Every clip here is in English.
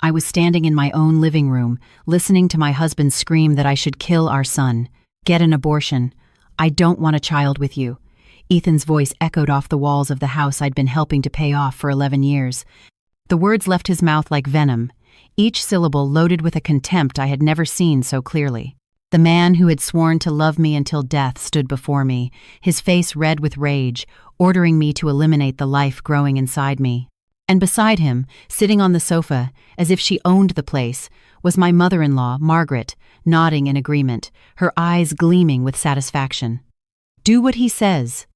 I was standing in my own living room, listening to my husband scream that I should kill our son. Get an abortion. I don't want a child with you. Ethan's voice echoed off the walls of the house I'd been helping to pay off for 11 years. The words left his mouth like venom, each syllable loaded with a contempt I had never seen so clearly. The man who had sworn to love me until death stood before me, his face red with rage, ordering me to eliminate the life growing inside me. And beside him, sitting on the sofa, as if she owned the place, was my mother-in-law, Margaret, nodding in agreement, her eyes gleaming with satisfaction. "Do what he says,"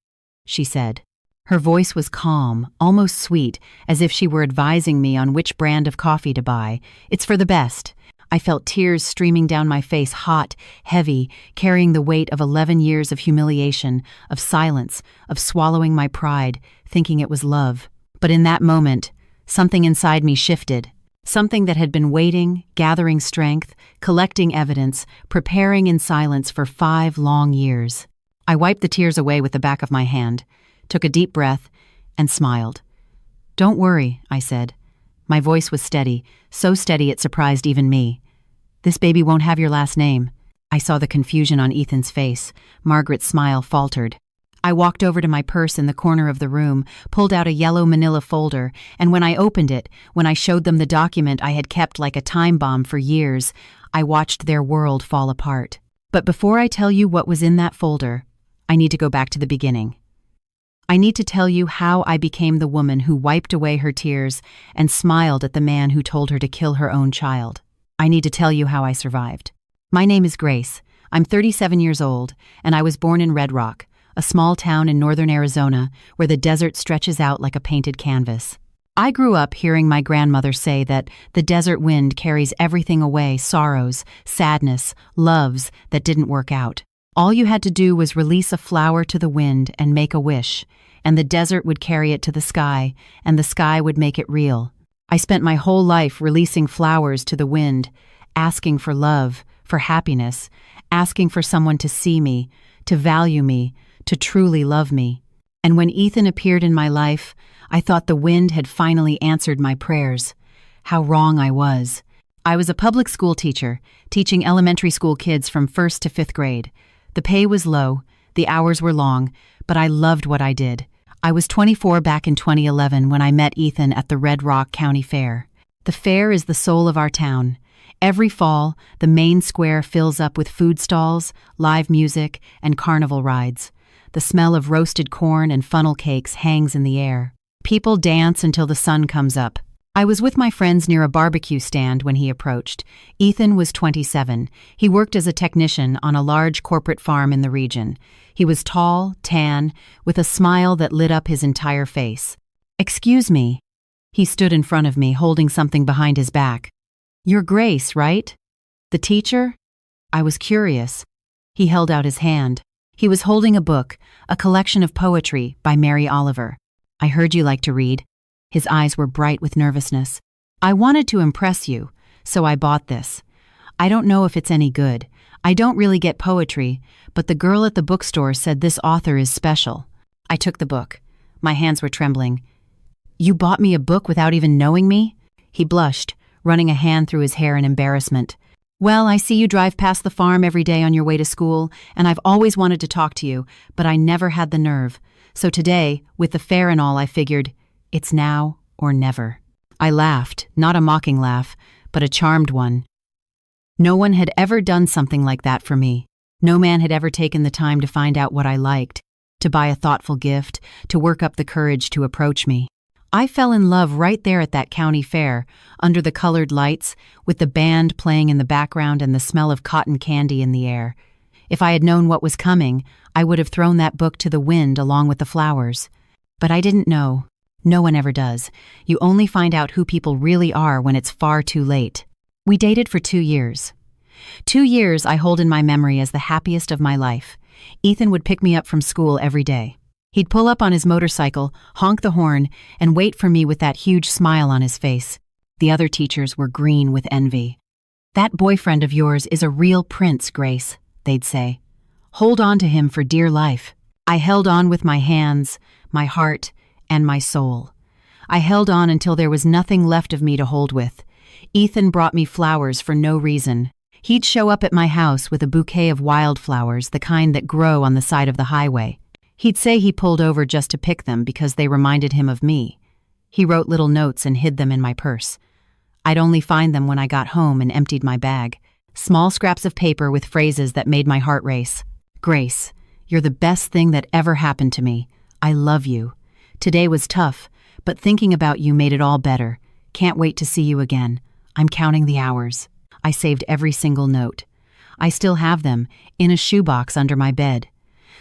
she said. Her voice was calm, almost sweet, as if she were advising me on which brand of coffee to buy. "It's for the best." I felt tears streaming down my face, hot, heavy, carrying the weight of 11 years of humiliation, of silence, of swallowing my pride, thinking it was love. But in that moment, something inside me shifted. Something that had been waiting, gathering strength, collecting evidence, preparing in silence for 5 long years. I wiped the tears away with the back of my hand, took a deep breath, and smiled. "Don't worry," I said. My voice was steady, so steady it surprised even me. "This baby won't have your last name." I saw the confusion on Ethan's face. Margaret's smile faltered. I walked over to my purse in the corner of the room, pulled out a yellow manila folder, and when I opened it, when I showed them the document I had kept like a time bomb for years, I watched their world fall apart. But before I tell you what was in that folder, I need to go back to the beginning. I need to tell you how I became the woman who wiped away her tears and smiled at the man who told her to kill her own child. I need to tell you how I survived. My name is Grace. I'm 37 years old, and I was born in Red Rock, a small town in northern Arizona where the desert stretches out like a painted canvas. I grew up hearing my grandmother say that the desert wind carries everything away, sorrows, sadness, loves that didn't work out. All you had to do was release a flower to the wind and make a wish, and the desert would carry it to the sky, and the sky would make it real. I spent my whole life releasing flowers to the wind, asking for love, for happiness, asking for someone to see me, to value me, to truly love me. And when Ethan appeared in my life, I thought the wind had finally answered my prayers. How wrong I was. I was a public school teacher, teaching elementary school kids from 1st to 5th grade. The pay was low, the hours were long, but I loved what I did. I was 24 back in 2011 when I met Ethan at the Red Rock County Fair. The fair is the soul of our town. Every fall, the main square fills up with food stalls, live music, and carnival rides. The smell of roasted corn and funnel cakes hangs in the air. People dance until the sun comes up. I was with my friends near a barbecue stand when he approached. Ethan was 27. He worked as a technician on a large corporate farm in the region. He was tall, tan, with a smile that lit up his entire face. "Excuse me." He stood in front of me, holding something behind his back. "You're Grace, right? The teacher?" I was curious. He held out his hand. He was holding a book, a collection of poetry by Mary Oliver. "I heard you like to read." His eyes were bright with nervousness. "I wanted to impress you, so I bought this. I don't know if it's any good. I don't really get poetry, but the girl at the bookstore said this author is special." I took the book. My hands were trembling. "You bought me a book without even knowing me?" He blushed, running a hand through his hair in embarrassment. "Well, I see you drive past the farm every day on your way to school, and I've always wanted to talk to you, but I never had the nerve. So today, with the fair and all, I figured, it's now or never." I laughed, not a mocking laugh, but a charmed one. No one had ever done something like that for me. No man had ever taken the time to find out what I liked, to buy a thoughtful gift, to work up the courage to approach me. I fell in love right there at that county fair, under the colored lights, with the band playing in the background and the smell of cotton candy in the air. If I had known what was coming, I would have thrown that book to the wind along with the flowers. But I didn't know. No one ever does. You only find out who people really are when it's far too late. We dated for 2 years. 2 years I hold in my memory as the happiest of my life. Ethan would pick me up from school every day. He'd pull up on his motorcycle, honk the horn, and wait for me with that huge smile on his face. The other teachers were green with envy. "That boyfriend of yours is a real prince, Grace," they'd say. "Hold on to him for dear life." I held on with my hands, my heart, and my soul. I held on until there was nothing left of me to hold with. Ethan brought me flowers for no reason. He'd show up at my house with a bouquet of wildflowers, the kind that grow on the side of the highway. He'd say he pulled over just to pick them because they reminded him of me. He wrote little notes and hid them in my purse. I'd only find them when I got home and emptied my bag. Small scraps of paper with phrases that made my heart race. Grace, you're the best thing that ever happened to me. I love you. Today was tough, but thinking about you made it all better. Can't wait to see you again. I'm counting the hours. I saved every single note. I still have them, in a shoebox under my bed.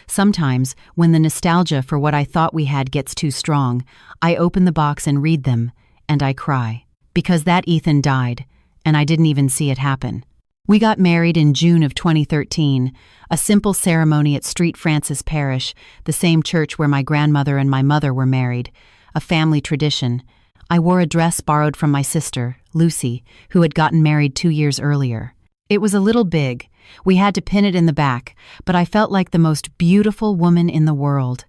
Sometimes, when the nostalgia for what I thought we had gets too strong, I open the box and read them, and I cry. Because that Ethan died, and I didn't even see it happen. We got married in June of 2013, a simple ceremony at St. Francis Parish, the same church where my grandmother and my mother were married, a family tradition. I wore a dress borrowed from my sister, Lucy, who had gotten married 2 years earlier. It was a little big. We had to pin it in the back, but I felt like the most beautiful woman in the world.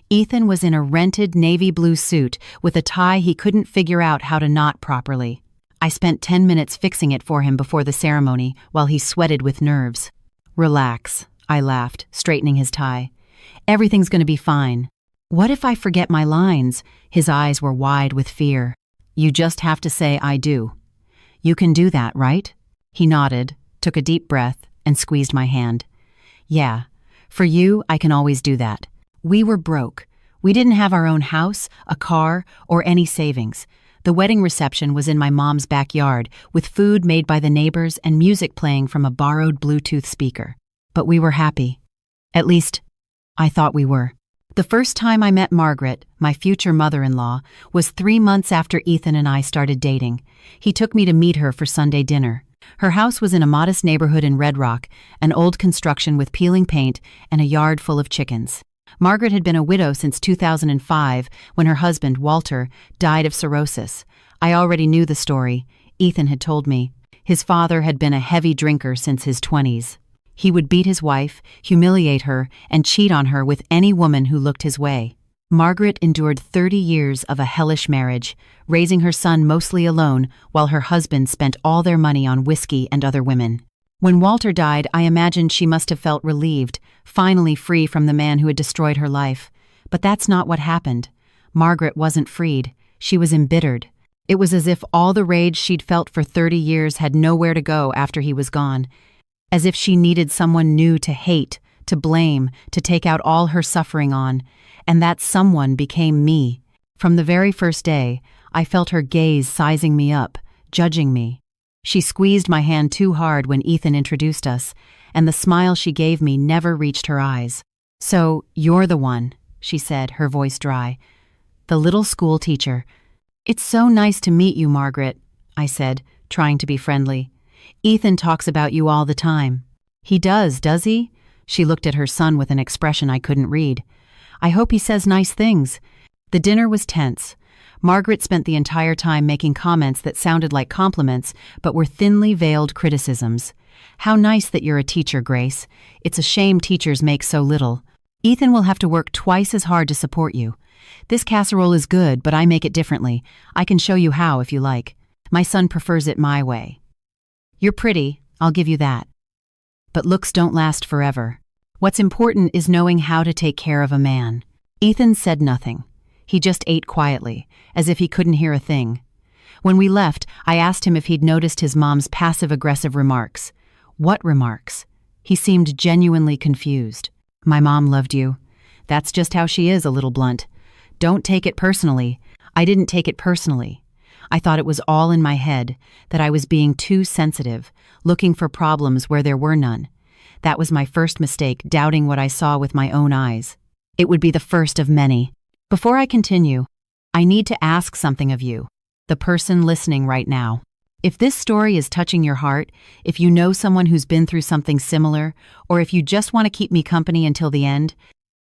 Ethan was in a rented navy blue suit with a tie he couldn't figure out how to knot properly. I spent 10 minutes fixing it for him before the ceremony while he sweated with nerves. Relax, I laughed, straightening his tie. Everything's going to be fine. What if I forget my lines? His eyes were wide with fear. You just have to say I do. You can do that, right? He nodded, took a deep breath, and squeezed my hand. Yeah, for you, I can always do that. We were broke. We didn't have our own house, a car, or any savings. The wedding reception was in my mom's backyard, with food made by the neighbors and music playing from a borrowed Bluetooth speaker. But we were happy. At least, I thought we were. The first time I met Margaret, my future mother-in-law, was 3 months after Ethan and I started dating. He took me to meet her for Sunday dinner. Her house was in a modest neighborhood in Red Rock, an old construction with peeling paint and a yard full of chickens. Margaret had been a widow since 2005 when her husband, Walter, died of cirrhosis. I already knew the story. Ethan had told me. His father had been a heavy drinker since his 20s. He would beat his wife, humiliate her, and cheat on her with any woman who looked his way. Margaret endured 30 years of a hellish marriage, raising her son mostly alone while her husband spent all their money on whiskey and other women. When Walter died, I imagined she must have felt relieved, finally free from the man who had destroyed her life. But that's not what happened. Margaret wasn't freed. She was embittered. It was as if all the rage she'd felt for 30 years had nowhere to go after he was gone. As if she needed someone new to hate, to blame, to take out all her suffering on. And that someone became me. From the very first day, I felt her gaze sizing me up, judging me. She squeezed my hand too hard when Ethan introduced us, and the smile she gave me never reached her eyes. So, you're the one, she said, her voice dry. The little school teacher. It's so nice to meet you, Margaret, I said, trying to be friendly. Ethan talks about you all the time. He does he? She looked at her son with an expression I couldn't read. I hope he says nice things. The dinner was tense. Margaret spent the entire time making comments that sounded like compliments, but were thinly veiled criticisms. How nice that you're a teacher, Grace. It's a shame teachers make so little. Ethan will have to work twice as hard to support you. This casserole is good, but I make it differently. I can show you how if you like. My son prefers it my way. You're pretty, I'll give you that. But looks don't last forever. What's important is knowing how to take care of a man. Ethan said nothing. He just ate quietly, as if he couldn't hear a thing. When we left, I asked him if he'd noticed his mom's passive-aggressive remarks. What remarks? He seemed genuinely confused. My mom loved you. That's just how she is, a little blunt. Don't take it personally. I didn't take it personally. I thought it was all in my head, that I was being too sensitive, looking for problems where there were none. That was my first mistake, doubting what I saw with my own eyes. It would be the first of many. Before I continue, I need to ask something of you, the person listening right now. If this story is touching your heart, if you know someone who's been through something similar, or if you just want to keep me company until the end,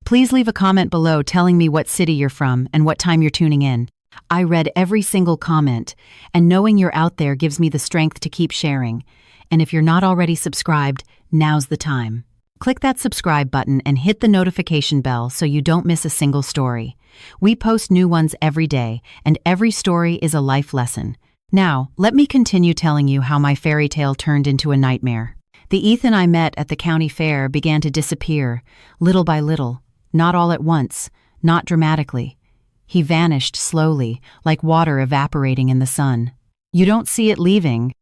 please leave a comment below telling me what city you're from and what time you're tuning in. I read every single comment, and knowing you're out there gives me the strength to keep sharing. And if you're not already subscribed, now's the time. Click that subscribe button and hit the notification bell so you don't miss a single story. We post new ones every day, and every story is a life lesson. Now, let me continue telling you how my fairy tale turned into a nightmare. The Ethan I met at the county fair began to disappear, little by little, not all at once, not dramatically. He vanished slowly, like water evaporating in the sun. You don't see it leaving,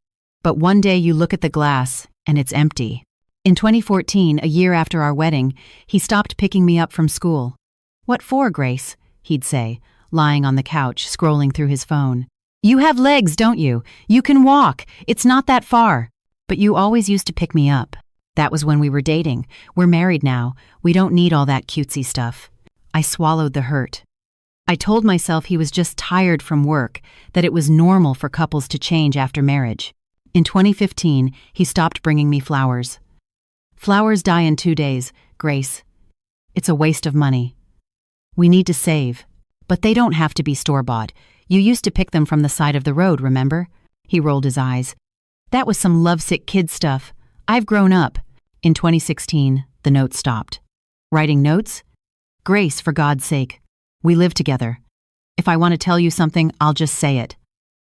but one day you look at the glass and it's empty. In 2014, a year after our wedding, he stopped picking me up from school. "What for, Grace?" he'd say, lying on the couch, scrolling through his phone. "You have legs, don't you? You can walk. It's not that far. But you always used to pick me up." That was when we were dating. We're married now. We don't need all that cutesy stuff. I swallowed the hurt. I told myself he was just tired from work, that it was normal for couples to change after marriage. In 2015, he stopped bringing me flowers. "Flowers die in 2 days, Grace. It's a waste of money. We need to save. But they don't have to be store-bought. You used to pick them from the side of the road, remember?" He rolled his eyes. "That was some lovesick kid stuff. I've grown up." In 2016, the note stopped. Writing notes? "Grace, for God's sake. We live together. If I want to tell you something, I'll just say it.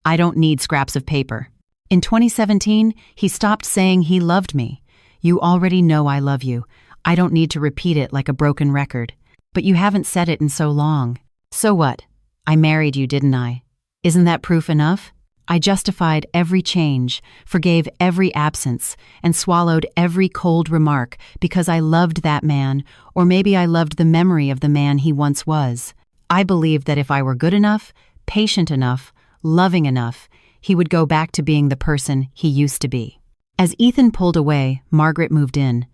I don't need scraps of paper." In 2017, he stopped saying he loved me. "You already know I love you. I don't need to repeat it like a broken record. But you haven't said it in so long." "So what? I married you, didn't I? Isn't that proof enough?" I justified every change, forgave every absence, and swallowed every cold remark because I loved that man, or maybe I loved the memory of the man he once was. I believed that if I were good enough, patient enough, loving enough, he would go back to being the person he used to be. As Ethan pulled away, Margaret moved in.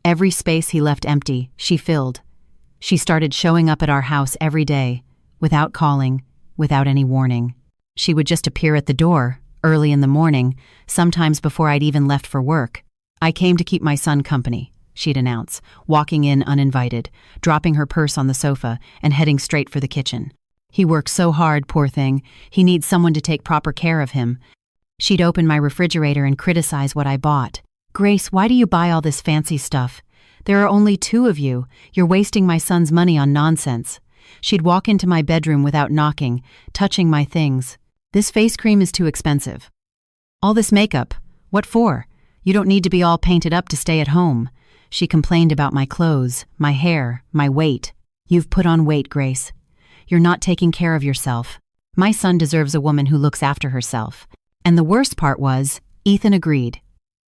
Every space he left empty, she filled. She started showing up at our house every day, without calling, without any warning. She would just appear at the door, early in the morning, sometimes before I'd even left for work. "I came to keep my son company," she'd announce, walking in uninvited, dropping her purse on the sofa, and heading straight for the kitchen. "He works so hard, poor thing. He needs someone to take proper care of him." She'd open my refrigerator and criticize what I bought. "Grace, why do you buy all this fancy stuff? There are only 2 of you. You're wasting my son's money on nonsense." She'd walk into my bedroom without knocking, touching my things. "This face cream is too expensive." "All this makeup, what for? You don't need to be all painted up to stay at home." She complained about my clothes, my hair, my weight. "You've put on weight, Grace. You're not taking care of yourself. My son deserves a woman who looks after herself." And the worst part was, Ethan agreed.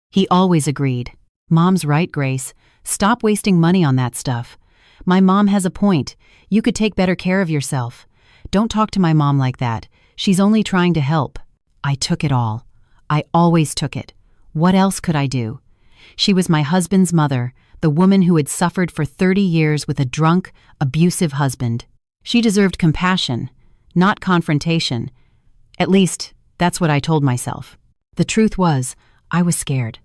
He always agreed. "Mom's right, Grace. Stop wasting money on that stuff. My mom has a point. You could take better care of yourself. Don't talk to my mom like that. She's only trying to help." I took it all. I always took it. What else could I do? She was my husband's mother, the woman who had suffered for 30 years with a drunk, abusive husband. She deserved compassion, not confrontation. At least, that's what I told myself. The truth was, I was scared.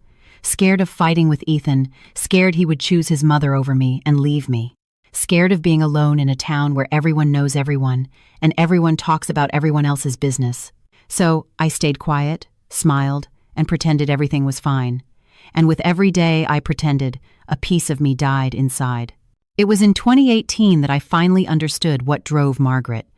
Scared of fighting with Ethan, scared he would choose his mother over me and leave me. Scared of being alone in a town where everyone knows everyone, and everyone talks about everyone else's business. So I stayed quiet, smiled, and pretended everything was fine. And with every day I pretended, a piece of me died inside. It was in 2018 that I finally understood what drove Margaret.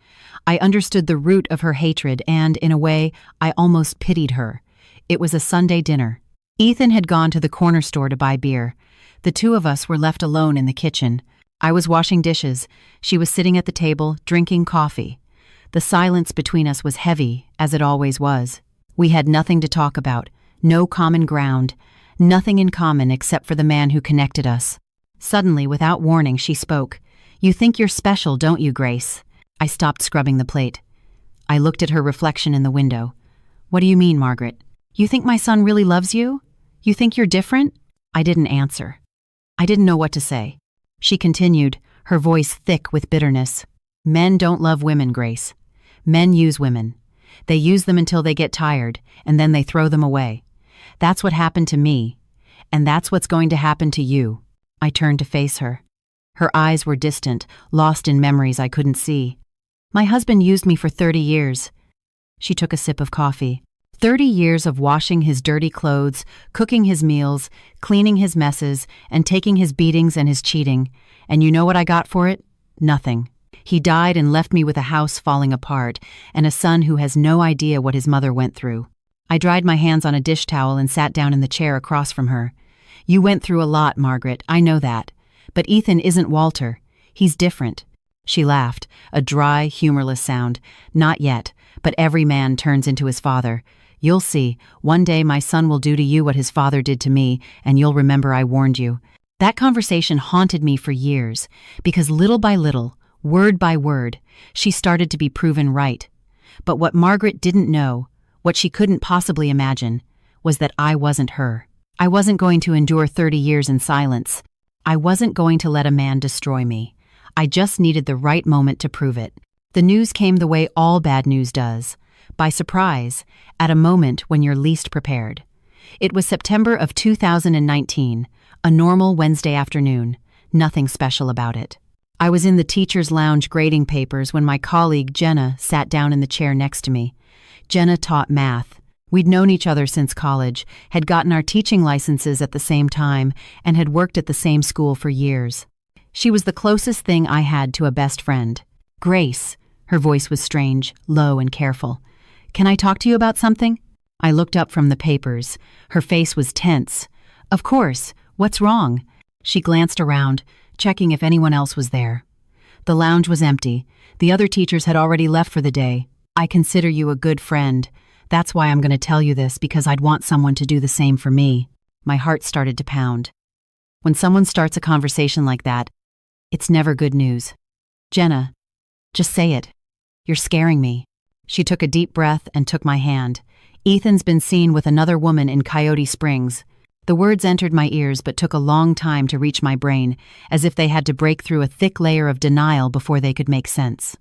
I understood the root of her hatred and, in a way, I almost pitied her. It was a Sunday dinner. Ethan had gone to the corner store to buy beer. The 2 of us were left alone in the kitchen. I was washing dishes. She was sitting at the table, drinking coffee. The silence between us was heavy, as it always was. We had nothing to talk about, no common ground, nothing in common except for the man who connected us. Suddenly, without warning, she spoke. "You think you're special, don't you, Grace?" I stopped scrubbing the plate. I looked at her reflection in the window. "What do you mean, Margaret? You think my son really loves you? You think you're different?" I didn't answer. I didn't know what to say. She continued, her voice thick with bitterness. "Men don't love women, Grace. Men use women. They use them until they get tired, and then they throw them away. That's what happened to me, and that's what's going to happen to you." I turned to face her. Her eyes were distant, lost in memories I couldn't see. "My husband used me for 30 years. She took a sip of coffee. 30 years of washing his dirty clothes, cooking his meals, cleaning his messes, and taking his beatings and his cheating. And you know what I got for it? Nothing. He died and left me with a house falling apart and a son who has no idea what his mother went through. I dried my hands on a dish towel and sat down in the chair across from her. You went through a lot, Margaret, I know that. But Ethan isn't Walter. He's different. She laughed, a dry, humorless sound. Not yet, but every man turns into his father. You'll see, one day my son will do to you what his father did to me, and you'll remember I warned you. That conversation haunted me for years, because little by little, word by word, she started to be proven right. But what Margaret didn't know, what she couldn't possibly imagine, was that I wasn't her. I wasn't going to endure 30 years in silence. I wasn't going to let a man destroy me. I just needed the right moment to prove it. The news came the way all bad news does, by surprise, at a moment when you're least prepared. It was September of 2019, a normal Wednesday afternoon, nothing special about it. I was in the teacher's lounge grading papers when my colleague Jenna sat down in the chair next to me. Jenna taught math. We'd known each other since college, had gotten our teaching licenses at the same time, and had worked at the same school for years. She was the closest thing I had to a best friend. Grace. Her voice was strange, low and careful. Can I talk to you about something? I looked up from the papers. Her face was tense. Of course. What's wrong? She glanced around, checking if anyone else was there. The lounge was empty. The other teachers had already left for the day. I consider you a good friend. That's why I'm going to tell you this, because I'd want someone to do the same for me. My heart started to pound. When someone starts a conversation like that, it's never good news. Jenna, just say it. You're scaring me. She took a deep breath and took my hand. Ethan's been seen with another woman in Coyote Springs. The words entered my ears but took a long time to reach my brain, as if they had to break through a thick layer of denial before they could make sense.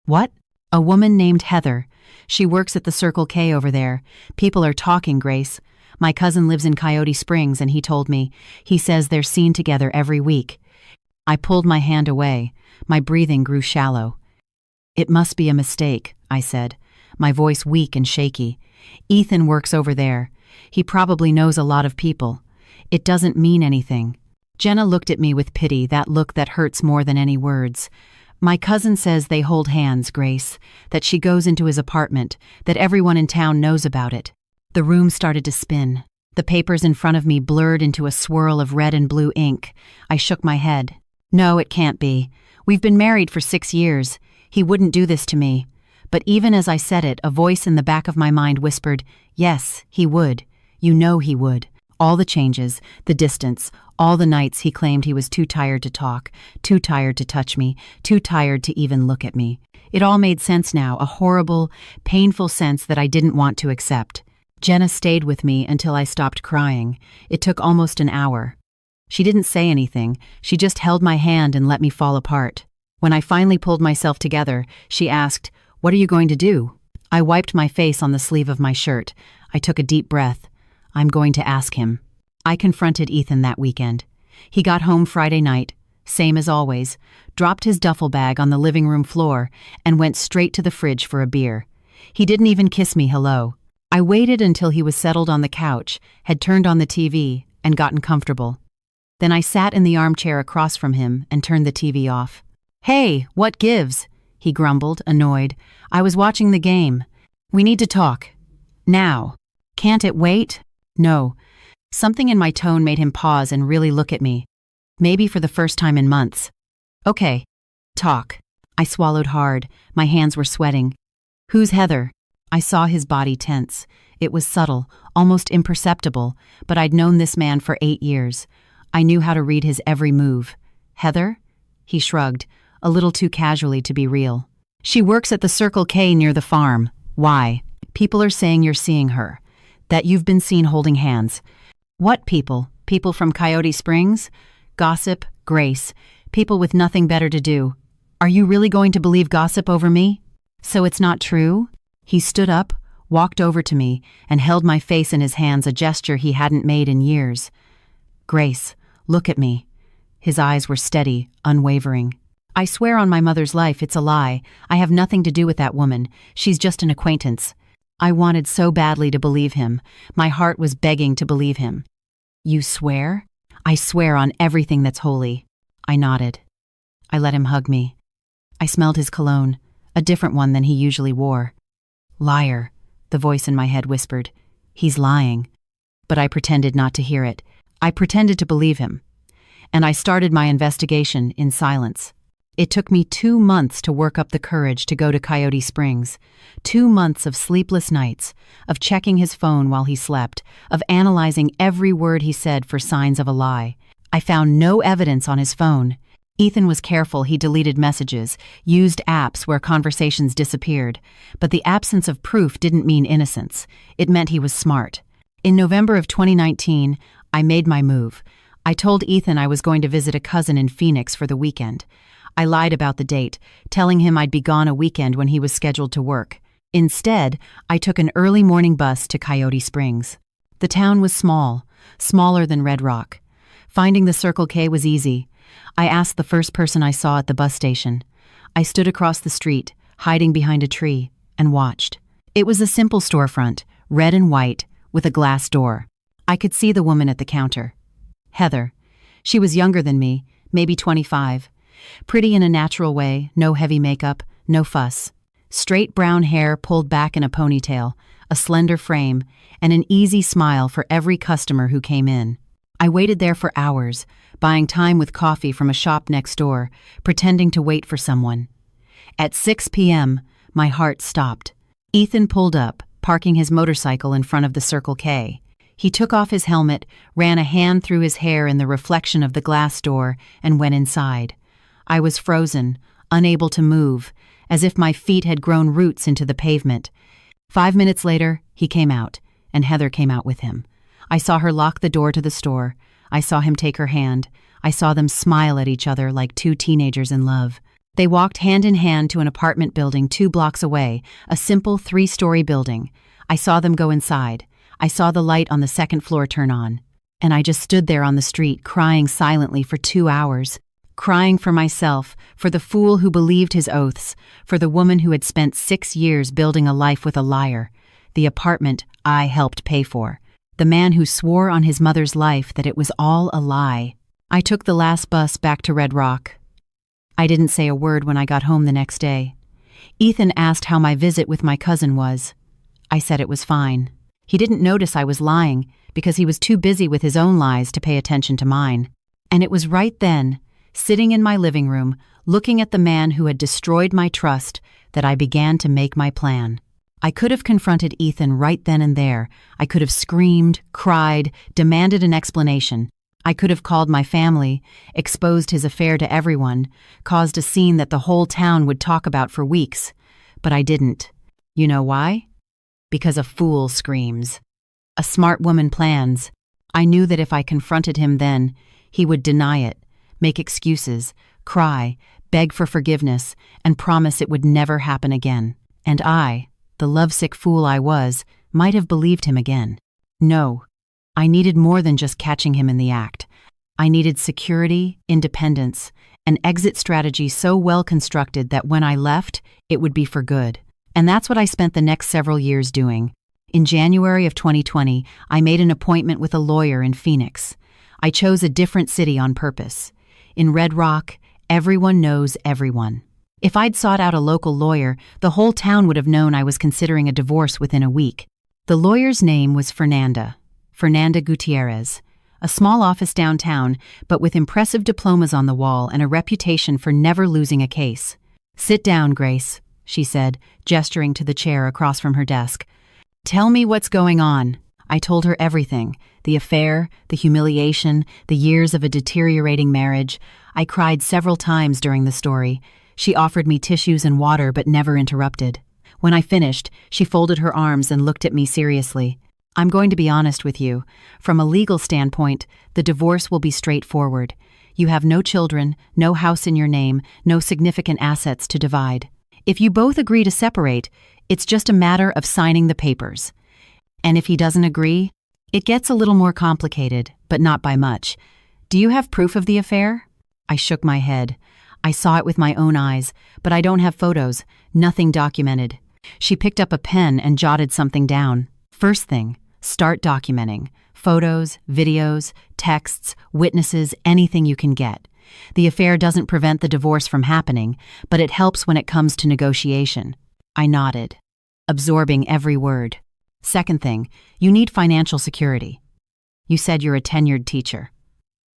What? A woman named Heather. She works at the Circle K over there. People are talking, Grace. My cousin lives in Coyote Springs and he told me. He says they're seen together every week. I pulled my hand away. My breathing grew shallow. It must be a mistake, I said, my voice weak and shaky. Ethan works over there. He probably knows a lot of people. It doesn't mean anything. Jenna looked at me with pity, that look that hurts more than any words. My cousin says they hold hands, Grace, that she goes into his apartment, that everyone in town knows about it. The room started to spin. The papers in front of me blurred into a swirl of red and blue ink. I shook my head. No, it can't be. We've been married for 6 years. He wouldn't do this to me. But even as I said it, a voice in the back of my mind whispered, yes, he would. You know he would. All the changes, the distance, all the nights he claimed he was too tired to talk, too tired to touch me, too tired to even look at me. It all made sense now, a horrible, painful sense that I didn't want to accept. Jenna stayed with me until I stopped crying. It took almost an hour. She didn't say anything. She just held my hand and let me fall apart. When I finally pulled myself together, she asked, "What are you going to do?" I wiped my face on the sleeve of my shirt. I took a deep breath. I'm going to ask him. I confronted Ethan that weekend. He got home Friday night, same as always, dropped his duffel bag on the living room floor, and went straight to the fridge for a beer. He didn't even kiss me hello. I waited until he was settled on the couch, had turned on the TV, and gotten comfortable. Then I sat in the armchair across from him and turned the TV off. "Hey, what gives?" he grumbled, annoyed. "I was watching the game. We need to talk. Now. Can't it wait?" No. Something in my tone made him pause and really look at me. Maybe for the first time in months. "Okay. Talk." I swallowed hard. My hands were sweating. "Who's Heather?" I saw his body tense. It was subtle, almost imperceptible, but I'd known this man for 8 years. I knew how to read his every move. "Heather?" He shrugged, a little too casually to be real. "She works at the Circle K near the farm." "Why?" "People are saying you're seeing her. That you've been seen holding hands." "What people? People from Coyote Springs?" "Gossip, Grace. People with nothing better to do." "Are you really going to believe gossip over me?" "So it's not true?" He stood up, walked over to me, and held my face in his hands, a gesture he hadn't made in years. "Grace, look at me." His eyes were steady, unwavering. "I swear on my mother's life it's a lie. I have nothing to do with that woman. She's just an acquaintance." I wanted so badly to believe him. My heart was begging to believe him. "You swear?" "I swear on everything that's holy." I nodded. I let him hug me. I smelled his cologne, a different one than he usually wore. Liar, the voice in my head whispered. He's lying. But I pretended not to hear it. I pretended to believe him. And I started my investigation in silence. It took me 2 months to work up the courage to go to Coyote Springs. 2 months of sleepless nights, of checking his phone while he slept, of analyzing every word he said for signs of a lie. I found no evidence on his phone. Ethan was careful. He deleted messages, used apps where conversations disappeared. But the absence of proof didn't mean innocence. It meant he was smart. In November of 2019, I made my move. I told Ethan I was going to visit a cousin in Phoenix for the weekend. I lied about the date, telling him I'd be gone a weekend when he was scheduled to work. Instead, I took an early morning bus to Coyote Springs. The town was small, smaller than Red Rock. Finding the Circle K was easy. I asked the first person I saw at the bus station. I stood across the street, hiding behind a tree, and watched. It was a simple storefront, red and white, with a glass door. I could see the woman at the counter. Heather. She was younger than me, maybe 25. Pretty in a natural way, no heavy makeup, no fuss. Straight brown hair pulled back in a ponytail, a slender frame, and an easy smile for every customer who came in. I waited there for hours, buying time with coffee from a shop next door, pretending to wait for someone. At 6 p.m., my heart stopped. Ethan pulled up, parking his motorcycle in front of the Circle K. He took off his helmet, ran a hand through his hair in the reflection of the glass door, and went inside. I was frozen, unable to move, as if my feet had grown roots into the pavement. 5 minutes later, he came out, and Heather came out with him. I saw her lock the door to the store. I saw him take her hand. I saw them smile at each other like two teenagers in love. They walked hand in hand to an apartment building 2 blocks away, a simple 3-story building. I saw them go inside. I saw the light on the second floor turn on. And I just stood there on the street, crying silently for 2 hours. Crying for myself, for the fool who believed his oaths, for the woman who had spent 6 years building a life with a liar, the apartment I helped pay for, the man who swore on his mother's life that it was all a lie. I took the last bus back to Red Rock. I didn't say a word when I got home the next day. Ethan asked how my visit with my cousin was. I said it was fine. He didn't notice I was lying because he was too busy with his own lies to pay attention to mine. And it was right then, sitting in my living room, looking at the man who had destroyed my trust, that I began to make my plan. I could have confronted Ethan right then and there. I could have screamed, cried, demanded an explanation. I could have called my family, exposed his affair to everyone, caused a scene that the whole town would talk about for weeks. But I didn't. You know why? Because a fool screams. A smart woman plans. I knew that if I confronted him then, he would deny it, make excuses, cry, beg for forgiveness, and promise it would never happen again. And I, the lovesick fool I was, might have believed him again. No, I needed more than just catching him in the act. I needed security, independence, an exit strategy so well constructed that when I left, it would be for good. And that's what I spent the next several years doing. In January of 2020, I made an appointment with a lawyer in Phoenix. I chose a different city on purpose. In Red Rock, everyone knows everyone. If I'd sought out a local lawyer, the whole town would have known I was considering a divorce within a week. The lawyer's name was Fernanda Gutierrez, a small office downtown, but with impressive diplomas on the wall and a reputation for never losing a case. "Sit down, Grace," she said, gesturing to the chair across from her desk. "Tell me what's going on." I told her everything, the affair, the humiliation, the years of a deteriorating marriage. I cried several times during the story. She offered me tissues and water but never interrupted. When I finished, she folded her arms and looked at me seriously. "I'm going to be honest with you. From a legal standpoint, the divorce will be straightforward. You have no children, no house in your name, no significant assets to divide. If you both agree to separate, it's just a matter of signing the papers. And if he doesn't agree, it gets a little more complicated, but not by much. Do you have proof of the affair?" I shook my head. I saw it with my own eyes, but I don't have photos, nothing documented. She picked up a pen and jotted something down. "First thing, start documenting. Photos, videos, texts, witnesses, anything you can get. The affair doesn't prevent the divorce from happening, but it helps when it comes to negotiation. I nodded, absorbing every word. Second thing, you need financial security. You said you're a tenured teacher.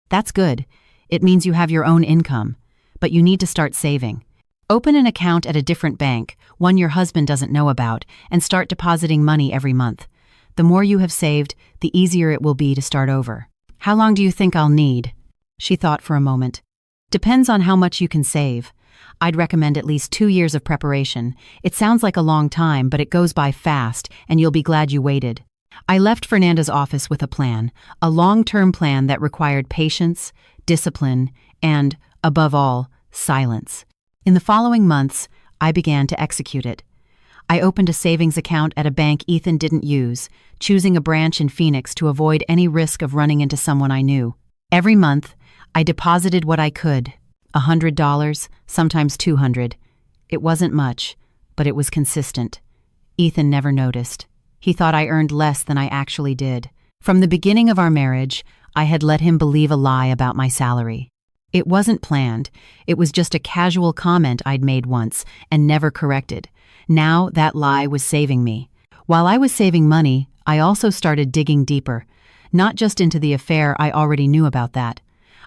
That's good. It means you have your own income, but you need to start saving. Open an account at a different bank, one your husband doesn't know about, and start depositing money every month. The more you have saved, the easier it will be to start over. How long do you think I'll need? She thought for a moment. Depends on how much you can save. I'd recommend at least 2 years of preparation. It sounds like a long time, but it goes by fast, and you'll be glad you waited. I left Fernanda's office with a long-term plan that required patience, discipline, and, above all, silence. In the following months, I began to execute it. I opened a savings account at a bank Ethan didn't use, choosing a branch in Phoenix to avoid any risk of running into someone I knew. Every month, I deposited what I could, $100, sometimes $200. It wasn't much, but it was consistent. Ethan never noticed. He thought I earned less than I actually did. From the beginning of our marriage, I had let him believe a lie about my salary. It wasn't planned. It was just a casual comment I'd made once and never corrected. Now that lie was saving me. While I was saving money, I also started digging deeper. Not just into the affair, I already knew about that.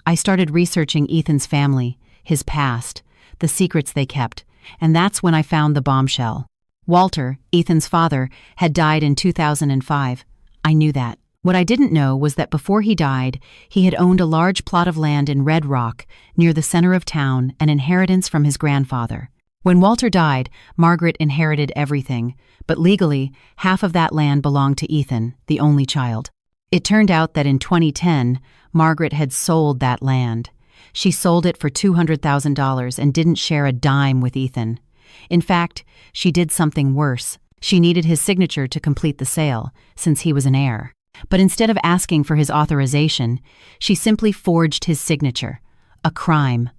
I started researching Ethan's family, his past, the secrets they kept, and that's when I found the bombshell. Walter, Ethan's father, had died in 2005. I knew that. What I didn't know was that before he died, he had owned a large plot of land in Red Rock, near the center of town, an inheritance from his grandfather. When Walter died, Margaret inherited everything, but legally, half of that land belonged to Ethan, the only child. It turned out that in 2010, Margaret had sold that land. She sold it for $200,000 and didn't share a dime with Ethan. In fact, she did something worse. She needed his signature to complete the sale, since he was an heir. But instead of asking for his authorization, she simply forged his signature. A crime.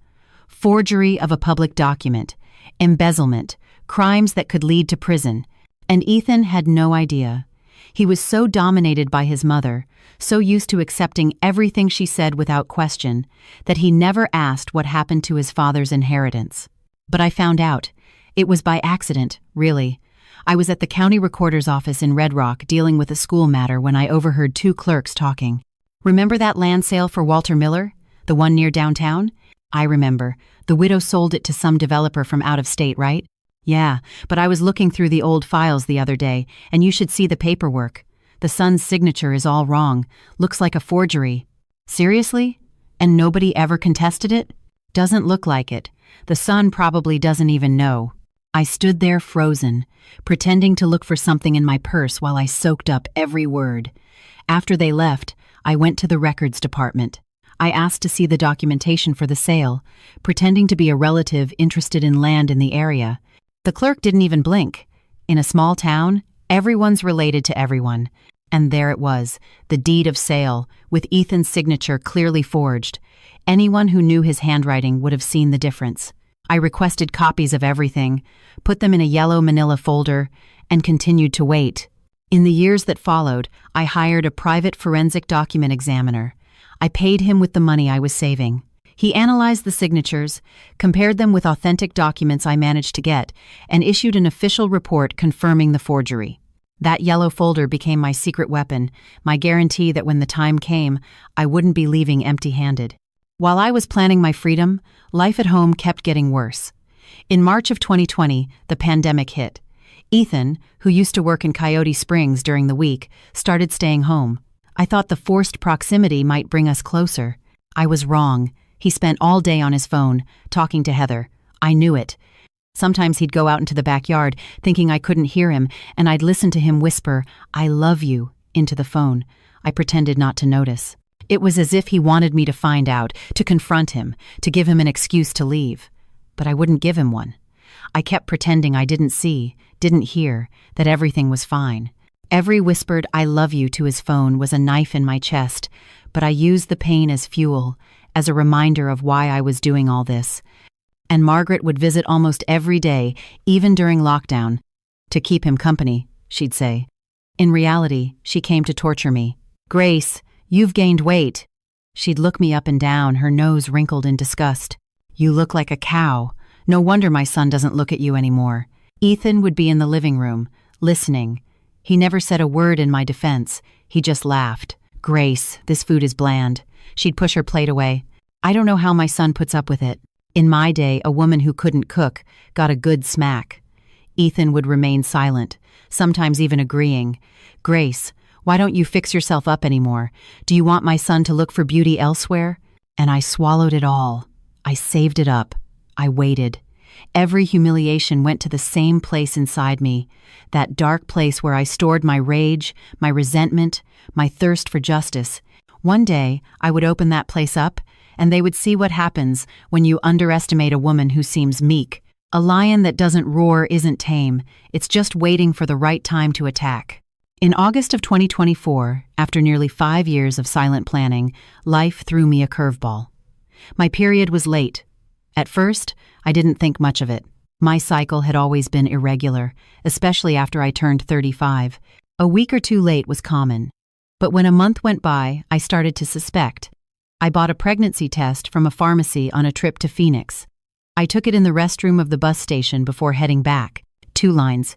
Forgery of a public document. Embezzlement. Crimes that could lead to prison. And Ethan had no idea. He was so dominated by his mother, so used to accepting everything she said without question, that he never asked what happened to his father's inheritance. But I found out. It was by accident, really. I was at the county recorder's office in Red Rock dealing with a school matter when I overheard 2 clerks talking. Remember that land sale for Walter Miller? The one near downtown? I remember. The widow sold it to some developer from out of state, right? Yeah, but I was looking through the old files the other day, and you should see the paperwork. The son's signature is all wrong. Looks like a forgery. Seriously? And nobody ever contested it? Doesn't look like it. The son probably doesn't even know. I stood there frozen, pretending to look for something in my purse while I soaked up every word. After they left, I went to the records department. I asked to see the documentation for the sale, pretending to be a relative interested in land in the area. The clerk didn't even blink. In a small town, everyone's related to everyone. And there it was, the deed of sale, with Ethan's signature clearly forged. Anyone who knew his handwriting would have seen the difference. I requested copies of everything, put them in a yellow manila folder, and continued to wait. In the years that followed, I hired a private forensic document examiner. I paid him with the money I was saving. He analyzed the signatures, compared them with authentic documents I managed to get, and issued an official report confirming the forgery. That yellow folder became my secret weapon, my guarantee that when the time came, I wouldn't be leaving empty-handed. While I was planning my freedom, life at home kept getting worse. In March of 2020, the pandemic hit. Ethan, who used to work in Coyote Springs during the week, started staying home. I thought the forced proximity might bring us closer. I was wrong. He spent all day on his phone, talking to Heather. I knew it. Sometimes he'd go out into the backyard, thinking I couldn't hear him, and I'd listen to him whisper, "I love you," into the phone. I pretended not to notice. It was as if he wanted me to find out, to confront him, to give him an excuse to leave. But I wouldn't give him one. I kept pretending I didn't see, didn't hear, that everything was fine. Every whispered "I love you" to his phone was a knife in my chest, but I used the pain as fuel, as a reminder of why I was doing all this. And Margaret would visit almost every day, even during lockdown. To keep him company, she'd say. In reality, she came to torture me. "Grace, you've gained weight." She'd look me up and down, her nose wrinkled in disgust. "You look like a cow. No wonder my son doesn't look at you anymore." Ethan would be in the living room, listening. He never said a word in my defense. He just laughed. "Grace, this food is bland." She'd push her plate away. "I don't know how my son puts up with it. In my day, a woman who couldn't cook got a good smack." Ethan would remain silent, sometimes even agreeing. "Grace, why don't you fix yourself up anymore? Do you want my son to look for beauty elsewhere?" And I swallowed it all. I saved it up. I waited. Every humiliation went to the same place inside me, that dark place where I stored my rage, my resentment, my thirst for justice. One day, I would open that place up, and they would see what happens when you underestimate a woman who seems meek. A lion that doesn't roar isn't tame. It's just waiting for the right time to attack. In August of 2024, after nearly 5 years of silent planning, life threw me a curveball. My period was late. At first, I didn't think much of it. My cycle had always been irregular, especially after I turned 35. A week or two late was common. But when a month went by, I started to suspect. I bought a pregnancy test from a pharmacy on a trip to Phoenix. I took it in the restroom of the bus station before heading back. 2 lines.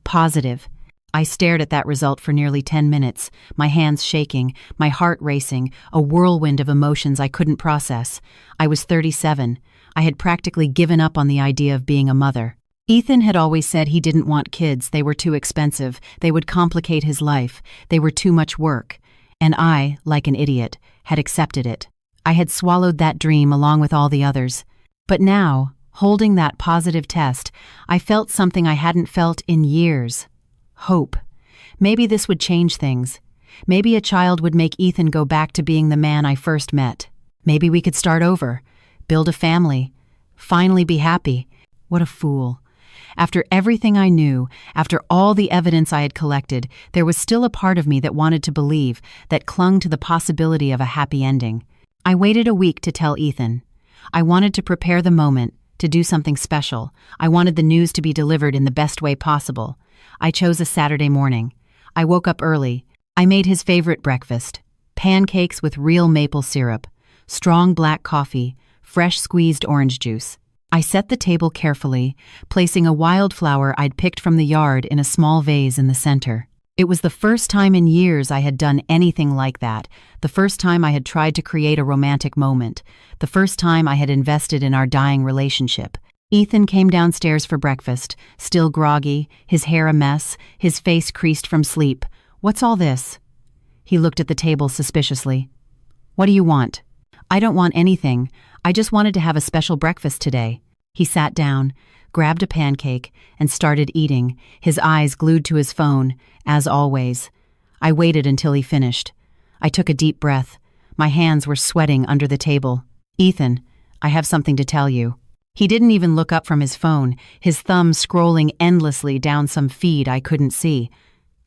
Positive. I stared at that result for nearly 10 minutes, my hands shaking, my heart racing, a whirlwind of emotions I couldn't process. I was 37. I had practically given up on the idea of being a mother. Ethan had always said he didn't want kids. They were too expensive. They would complicate his life. They were too much work. And I, like an idiot, had accepted it. I had swallowed that dream along with all the others. But now, holding that positive test, I felt something I hadn't felt in years. Hope. Maybe this would change things. Maybe a child would make Ethan go back to being the man I first met. Maybe we could start over, build a family, finally be happy. What a fool. After everything I knew, after all the evidence I had collected, there was still a part of me that wanted to believe, that clung to the possibility of a happy ending. I waited a week to tell Ethan. I wanted to prepare the moment, to do something special. I wanted the news to be delivered in the best way possible. I chose a Saturday morning. I woke up early. I made his favorite breakfast: pancakes with real maple syrup, strong black coffee, fresh squeezed orange juice. I set the table carefully, placing a wildflower I'd picked from the yard in a small vase in the center. It was the first time in years I had done anything like that, the first time I had tried to create a romantic moment, the first time I had invested in our dying relationship. Ethan came downstairs for breakfast, still groggy, his hair a mess, his face creased from sleep. "What's all this?" He looked at the table suspiciously. "What do you want?" "I don't want anything. I just wanted to have a special breakfast today." He sat down, grabbed a pancake, and started eating, his eyes glued to his phone, as always. I waited until he finished. I took a deep breath. My hands were sweating under the table. "Ethan, I have something to tell you." He didn't even look up from his phone, his thumb scrolling endlessly down some feed I couldn't see.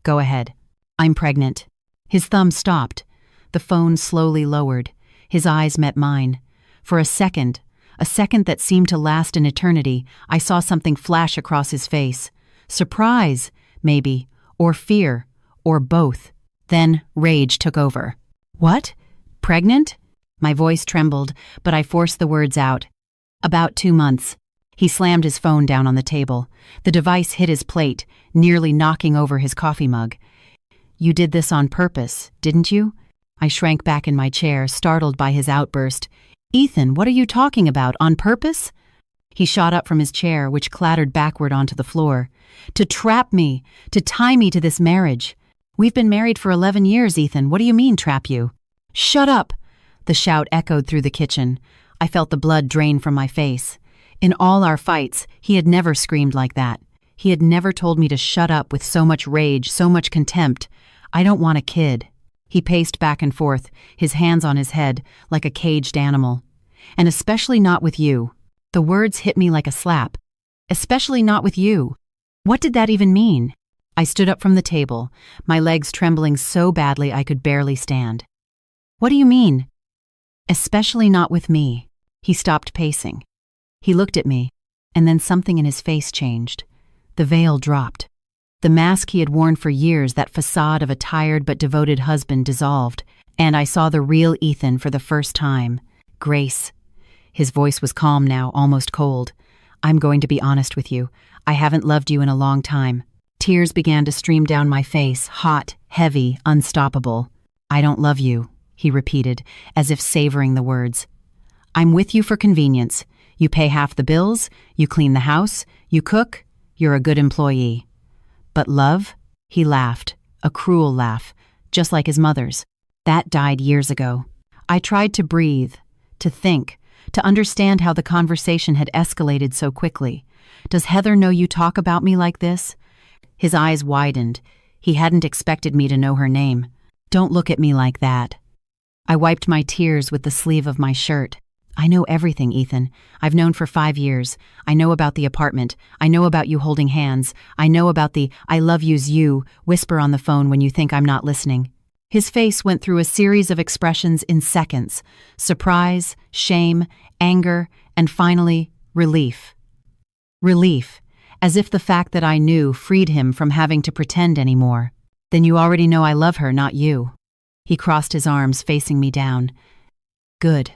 "Go ahead." "I'm pregnant." His thumb stopped. The phone slowly lowered. His eyes met mine. For a second that seemed to last an eternity, I saw something flash across his face. Surprise, maybe, or fear, or both. Then rage took over. "What? Pregnant?" My voice trembled, but I forced the words out. "About 2 months." He slammed his phone down on the table. The device hit his plate, nearly knocking over his coffee mug. "You did this on purpose, didn't you?" I shrank back in my chair, startled by his outburst. "Ethan, what are you talking about? On purpose?" He shot up from his chair, which clattered backward onto the floor. "To trap me, to tie me to this marriage. We've been married for 11 years, Ethan. What do you mean, trap you?" "Shut up!" The shout echoed through the kitchen. I felt the blood drain from my face. In all our fights, he had never screamed like that. He had never told me to shut up with so much rage, so much contempt. "I don't want a kid." He paced back and forth, his hands on his head, like a caged animal. "And especially not with you." The words hit me like a slap. "Especially not with you." What did that even mean? I stood up from the table, my legs trembling so badly I could barely stand. "What do you mean?" "Especially not with me." He stopped pacing. He looked at me, and then something in his face changed. The veil dropped. The mask he had worn for years, that facade of a tired but devoted husband, dissolved, And I saw the real Ethan for the first time. Grace. His voice was calm now, almost cold. I'm going to be honest with you. I haven't loved you in a long time. Tears began to stream down my face, hot, heavy, unstoppable. I don't love you, he repeated, as if savoring the words. I'm with you for convenience. You pay half the bills, you clean the house, you cook, you're a good employee. But love? He laughed, a cruel laugh, just like his mother's. That died years ago. I tried to breathe, to think, to understand how the conversation had escalated so quickly. Does Heather know you talk about me like this? His eyes widened. He hadn't expected me to know her name. Don't look at me like that. I wiped my tears with the sleeve of my shirt. I know everything, Ethan. I've known for 5 years. I know about the apartment. I know about you holding hands. I know about the I love you's you whisper on the phone when you think I'm not listening. His face went through a series of expressions in seconds. Surprise, shame, anger, and finally, relief. Relief, as if the fact that I knew freed him from having to pretend anymore. Then you already know I love her, not you. He crossed his arms, facing me down. Good.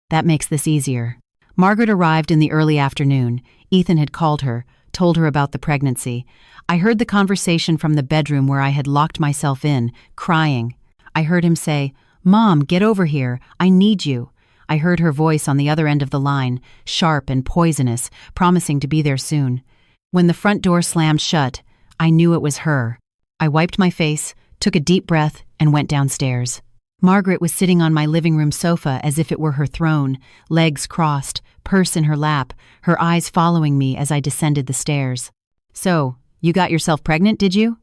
That makes this easier. Margaret arrived in the early afternoon. Ethan had called her, told her about the pregnancy. I heard the conversation from the bedroom where I had locked myself in, crying. I heard him say, "Mom, get over here. I need you." I heard her voice on the other end of the line, sharp and poisonous, promising to be there soon. When the front door slammed shut, I knew it was her. I wiped my face, took a deep breath, and went downstairs. Margaret was sitting on my living room sofa as if it were her throne, legs crossed, purse in her lap, her eyes following me as I descended the stairs. "So, you got yourself pregnant, did you?"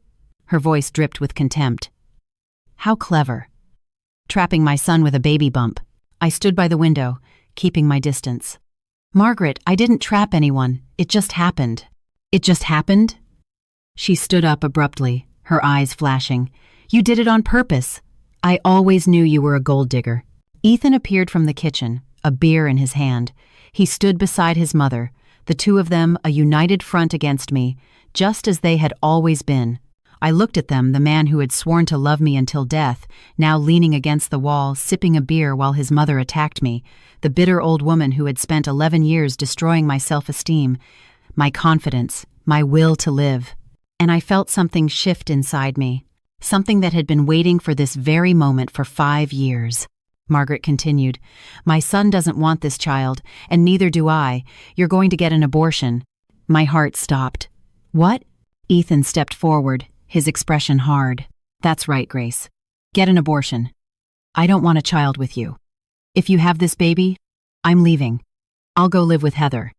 Her voice dripped with contempt. How clever. Trapping my son with a baby bump. I stood by the window, keeping my distance. "Margaret, I didn't trap anyone. It just happened." "It just happened?" She stood up abruptly, her eyes flashing. "You did it on purpose. I always knew you were a gold digger." Ethan appeared from the kitchen, a beer in his hand. He stood beside his mother, the two of them a united front against me, just as they had always been. I looked at them, the man who had sworn to love me until death, now leaning against the wall, sipping a beer while his mother attacked me, the bitter old woman who had spent 11 years destroying my self-esteem, my confidence, my will to live. And I felt something shift inside me, something that had been waiting for this very moment for 5 years. Margaret continued, "My son doesn't want this child, and neither do I. You're going to get an abortion." My heart stopped. "What?" Ethan stepped forward, his expression hard. "That's right, Grace. Get an abortion. I don't want a child with you. If you have this baby, I'm leaving. I'll go live with Heather.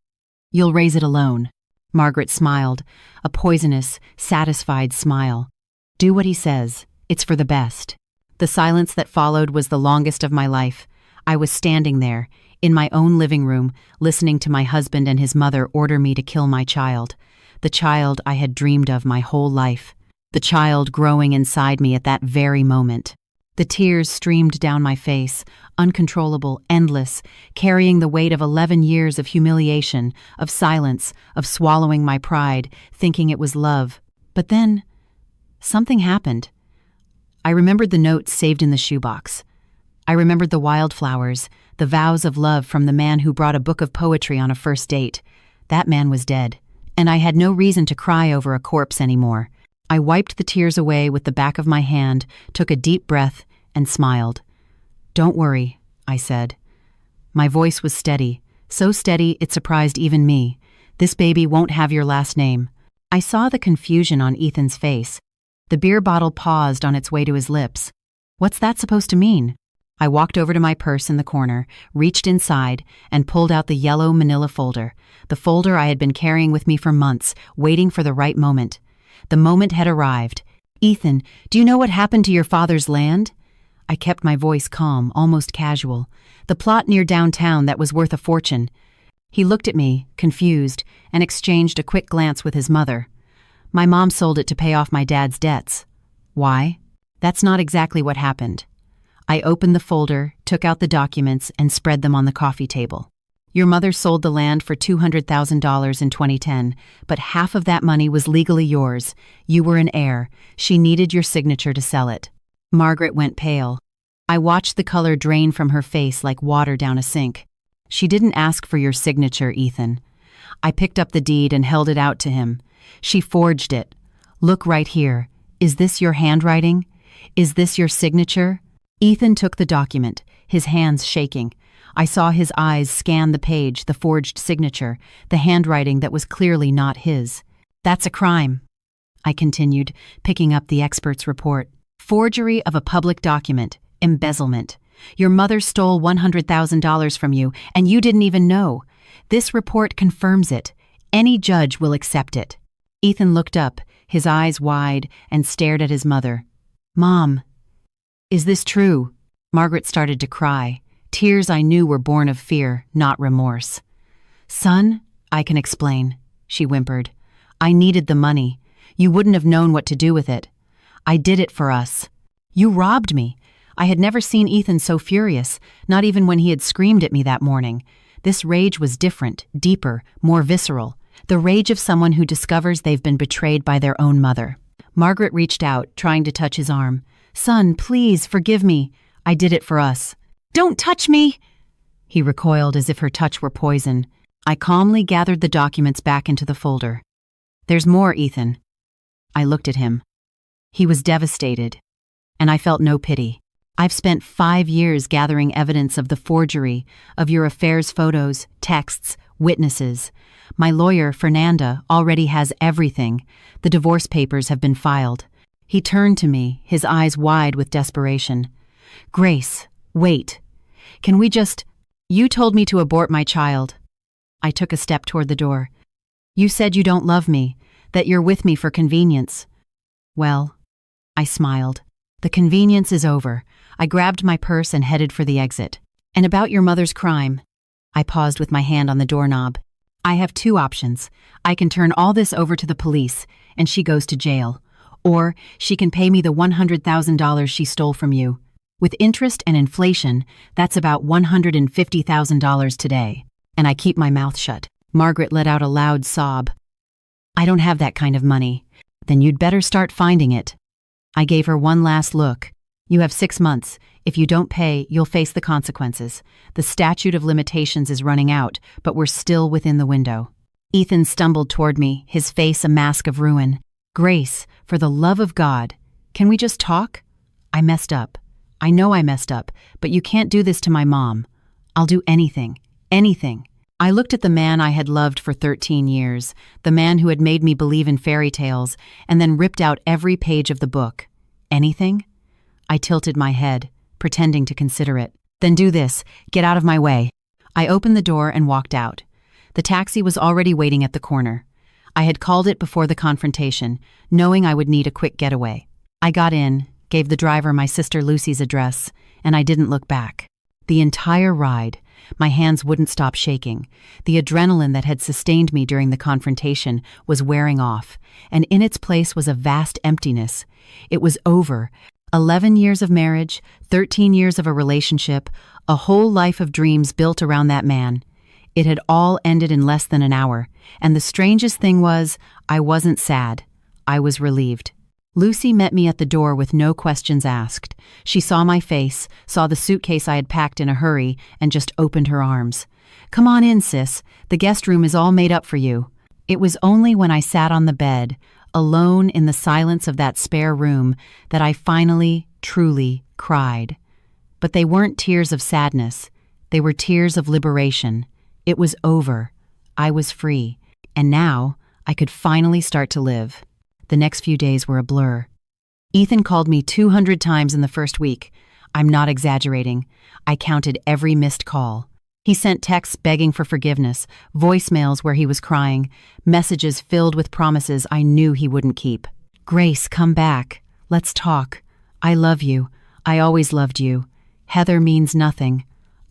You'll raise it alone." Margaret smiled, a poisonous, satisfied smile. "Do what he says. It's for the best." The silence that followed was the longest of my life. I was standing there, in my own living room, listening to my husband and his mother order me to kill my child. The child I had dreamed of my whole life. The child growing inside me at that very moment. The tears streamed down my face, uncontrollable, endless, carrying the weight of 11 years of humiliation, of silence, of swallowing my pride, thinking it was love. But then, something happened. I remembered the notes saved in the shoebox. I remembered the wildflowers, the vows of love from the man who brought a book of poetry on a first date. That man was dead, and I had no reason to cry over a corpse anymore. I wiped the tears away with the back of my hand, took a deep breath, and smiled. "Don't worry," I said. My voice was steady, so steady it surprised even me. "This baby won't have your last name." I saw the confusion on Ethan's face. The beer bottle paused on its way to his lips. What's that supposed to mean? I walked over to my purse in the corner, reached inside, and pulled out the yellow manila folder, the folder I had been carrying with me for months, waiting for the right moment. The moment had arrived. "Ethan, do you know what happened to your father's land?" I kept my voice calm, almost casual. "The plot near downtown that was worth a fortune." He looked at me, confused, and exchanged a quick glance with his mother. "My mom sold it to pay off my dad's debts." "Why?" "That's not exactly what happened." I opened the folder, took out the documents, and spread them on the coffee table. "Your mother sold the land for $200,000 in 2010, but half of that money was legally yours. You were an heir. She needed your signature to sell it." Margaret went pale. I watched the color drain from her face like water down a sink. She didn't ask for your signature, Ethan. I picked up the deed and held it out to him. She forged it. Look right here. Is this your handwriting? Is this your signature? Ethan took the document, his hands shaking. I saw his eyes scan the page, the forged signature, the handwriting that was clearly not his. That's a crime, I continued, picking up the expert's report. Forgery of a public document, embezzlement. Your mother stole $100,000 from you, and you didn't even know. This report confirms it. Any judge will accept it. Ethan looked up, his eyes wide, and stared at his mother. Mom, is this true? Margaret started to cry. Tears I knew were born of fear, not remorse. Son, I can explain, she whimpered. I needed the money. You wouldn't have known what to do with it. I did it for us. You robbed me. I had never seen Ethan so furious, not even when he had screamed at me that morning. This rage was different, deeper, more visceral. The rage of someone who discovers they've been betrayed by their own mother. Margaret reached out, trying to touch his arm. Son, please, forgive me. I did it for us. Don't touch me! He recoiled as if her touch were poison. I calmly gathered the documents back into the folder. There's more, Ethan. I looked at him. He was devastated, and I felt no pity. I've spent 5 years gathering evidence of the forgery, of your affairs photos, texts, witnesses. My lawyer, Fernanda, already has everything. The divorce papers have been filed. He turned to me, his eyes wide with desperation. Grace, wait. Can we just... You told me to abort my child. I took a step toward the door. You said you don't love me, that you're with me for convenience. Well, I smiled. The convenience is over. I grabbed my purse and headed for the exit. And about your mother's crime. I paused with my hand on the doorknob. I have 2 options. I can turn all this over to the police, and she goes to jail. Or she can pay me the $100,000 she stole from you. With interest and inflation, that's about $150,000 today. And I keep my mouth shut. Margaret let out a loud sob. I don't have that kind of money. Then you'd better start finding it. I gave her one last look. You have 6 months. If you don't pay, you'll face the consequences. The statute of limitations is running out, but we're still within the window. Ethan stumbled toward me, his face a mask of ruin. Grace, for the love of God, can we just talk? I messed up. I know I messed up, but you can't do this to my mom. I'll do anything. Anything. I looked at the man I had loved for 13 years, the man who had made me believe in fairy tales, and then ripped out every page of the book. Anything? I tilted my head, pretending to consider it. Then do this. Get out of my way. I opened the door and walked out. The taxi was already waiting at the corner. I had called it before the confrontation, knowing I would need a quick getaway. I got in, gave the driver my sister Lucy's address, and I didn't look back. The entire ride, my hands wouldn't stop shaking. The adrenaline that had sustained me during the confrontation was wearing off, and in its place was a vast emptiness. It was over. 11 years of marriage, 13 years of a relationship, a whole life of dreams built around that man. It had all ended in less than an hour, and the strangest thing was, I wasn't sad. I was relieved. Lucy met me at the door with no questions asked. She saw my face, saw the suitcase I had packed in a hurry, and just opened her arms. Come on in, sis. The guest room is all made up for you. It was only when I sat on the bed, alone in the silence of that spare room, that I finally, truly cried. But they weren't tears of sadness. They were tears of liberation. It was over. I was free. And now, I could finally start to live. The next few days were a blur. Ethan called me 200 times in the first week. I'm not exaggerating. I counted every missed call. He sent texts begging for forgiveness, voicemails where he was crying, messages filled with promises I knew he wouldn't keep. Grace, come back. Let's talk. I love you. I always loved you. Heather means nothing.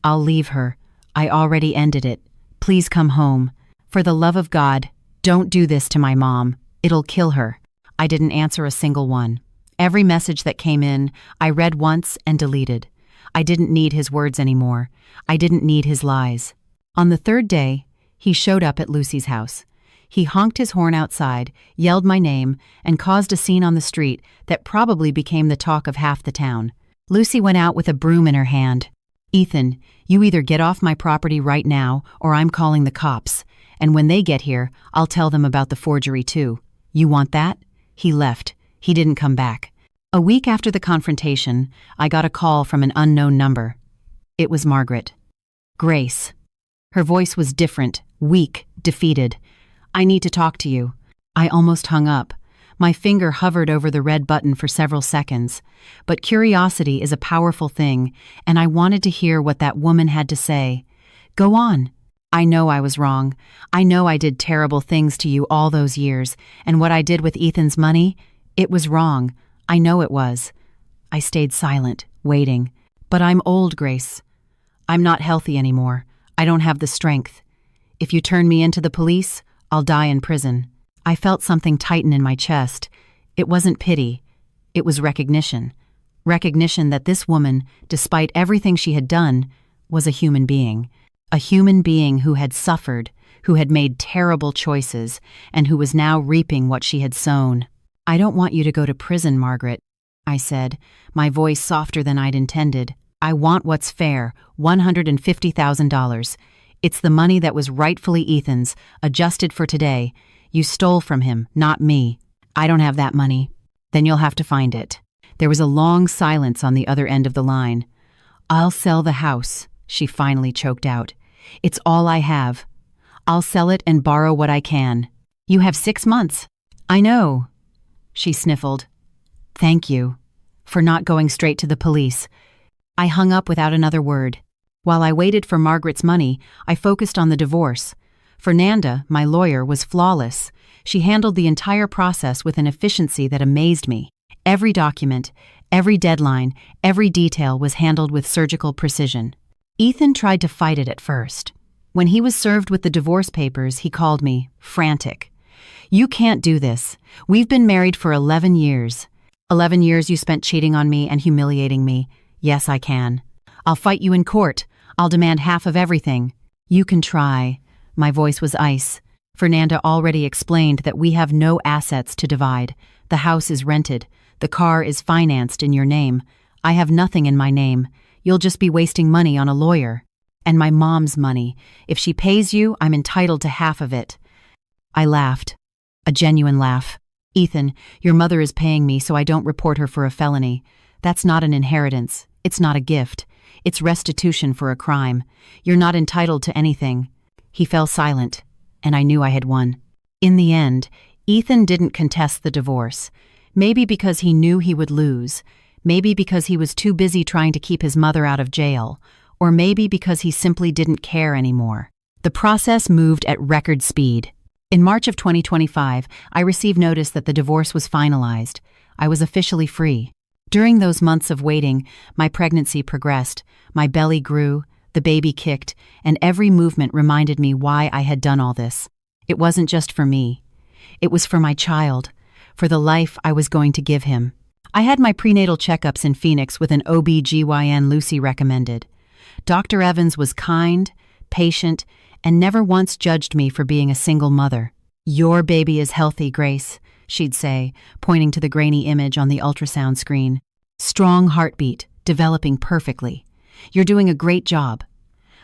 I'll leave her. I already ended it. Please come home. For the love of God, don't do this to my mom. It'll kill her. I didn't answer a single one. Every message that came in, I read once and deleted. I didn't need his words anymore. I didn't need his lies. On the 3rd day, he showed up at Lucy's house. He honked his horn outside, yelled my name, and caused a scene on the street that probably became the talk of half the town. Lucy went out with a broom in her hand. "Ethan, you either get off my property right now or I'm calling the cops. And when they get here, I'll tell them about the forgery too. You want that?" He left. He didn't come back. A week after the confrontation, I got a call from an unknown number. It was Margaret. "Grace." Her voice was different, weak, defeated. "I need to talk to you." I almost hung up. My finger hovered over the red button for several seconds. But curiosity is a powerful thing, and I wanted to hear what that woman had to say. "Go on." "I know I was wrong. I know I did terrible things to you all those years, and what I did with Ethan's money, it was wrong. I know it was." I stayed silent, waiting. "But I'm old, Grace. I'm not healthy anymore. I don't have the strength. If you turn me into the police, I'll die in prison." I felt something tighten in my chest. It wasn't pity. It was recognition. Recognition that this woman, despite everything she had done, was a human being. A human being who had suffered, who had made terrible choices, and who was now reaping what she had sown. "I don't want you to go to prison, Margaret," I said, my voice softer than I'd intended. "I want what's fair, $150,000. It's the money that was rightfully Ethan's, adjusted for today. You stole from him, not me." "I don't have that money." "Then you'll have to find it." There was a long silence on the other end of the line. "I'll sell the house," she finally choked out. "It's all I have. I'll sell it and borrow what I can." "You have 6 months." "I know," she sniffled. "Thank you for not going straight to the police." I hung up without another word. While I waited for Margaret's money, I focused on the divorce. Fernanda, my lawyer, was flawless. She handled the entire process with an efficiency that amazed me. Every document, every deadline, every detail was handled with surgical precision. Ethan tried to fight it at first. When he was served with the divorce papers, he called me frantic. "You can't do this. We've been married for 11 years. 11 years you spent cheating on me and humiliating me. Yes, I can. I'll fight you in court. I'll demand half of everything." "You can try." My voice was ice. "Fernanda already explained that we have no assets to divide. The house is rented. The car is financed in your name. I have nothing in my name. You'll just be wasting money on a lawyer. And my mom's money. If she pays you, I'm entitled to half of it." I laughed. A genuine laugh. "Ethan, your mother is paying me so I don't report her for a felony. That's not an inheritance. It's not a gift. It's restitution for a crime. You're not entitled to anything." He fell silent, and I knew I had won. In the end, Ethan didn't contest the divorce. Maybe because he knew he would lose. Maybe because he was too busy trying to keep his mother out of jail. Or maybe because he simply didn't care anymore. The process moved at record speed. In March of 2025, I received notice that the divorce was finalized. I was officially free. During those months of waiting, my pregnancy progressed. My belly grew. The baby kicked, and every movement reminded me why I had done all this. It wasn't just for me. It was for my child, for the life I was going to give him. I had my prenatal checkups in Phoenix with an OB/GYN Lucy recommended. Dr. Evans was kind, patient, and never once judged me for being a single mother. "Your baby is healthy, Grace," she'd say, pointing to the grainy image on the ultrasound screen. "Strong heartbeat, developing perfectly. You're doing a great job."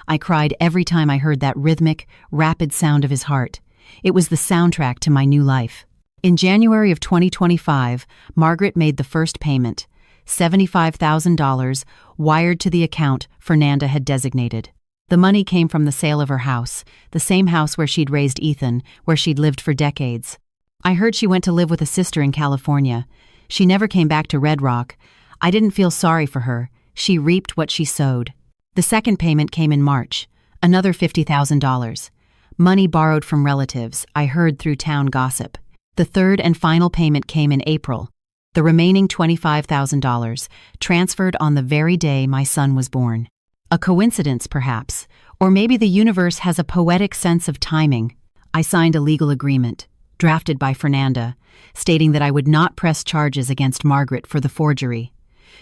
I cried every time I heard that rhythmic, rapid sound of his heart. It was the soundtrack to my new life. In January of 2025, Margaret made the first payment, $75,000, wired to the account Fernanda had designated. The money came from the sale of her house, the same house where she'd raised Ethan, where she'd lived for decades. I heard she went to live with a sister in California. She never came back to Red Rock. I didn't feel sorry for her. She reaped what she sowed. The second payment came in March, another $50,000. Money borrowed from relatives, I heard through town gossip. The third and final payment came in April. The remaining $25,000, transferred on the very day my son was born. A coincidence, perhaps, or maybe the universe has a poetic sense of timing. I signed a legal agreement, drafted by Fernanda, stating that I would not press charges against Margaret for the forgery.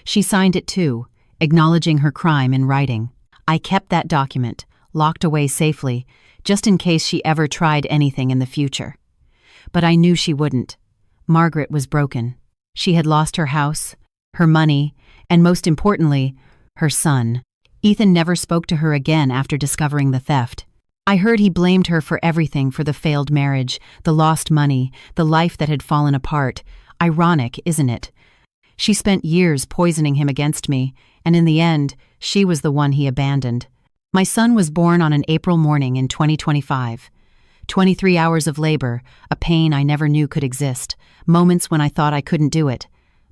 She signed it too, acknowledging her crime in writing. I kept that document, locked away safely, just in case she ever tried anything in the future. But I knew she wouldn't. Margaret was broken. She had lost her house, her money, And most importantly, her son. Ethan never spoke to her again after discovering the theft. I heard he blamed her for everything, for the failed marriage, the lost money, the life that had fallen apart. Ironic, isn't it? She spent years poisoning him against me, and in the end, she was the one he abandoned. My son was born on an April morning in 2025. 23 hours of labor, a pain I never knew could exist, moments when I thought I couldn't do it.